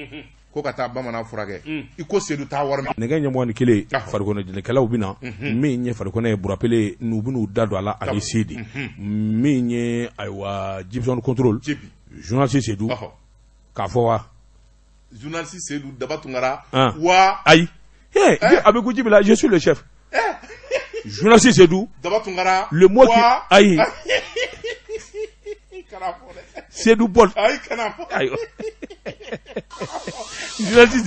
ko ka taa bamanan furakɛ i ko Seydou t'a wari minɛ nɛgɛ ɲɛmɔgɔ ni kelen farikoloɲɛnɛkɛlaw bɛ na min ye farikolo ye burapele n'u bɛn'u da don a la ani Sidi min ye ayiwa Jibson contrôle journaliste Seydou k'a fɔ wa journaliste Seydou Daba Tunkara wa ayi a bɛ ko Jibi la je suis le chef journaliste Seydou Daba Tunkara le mot qui ayi Seydou Bol ayi kana fɔ journaliste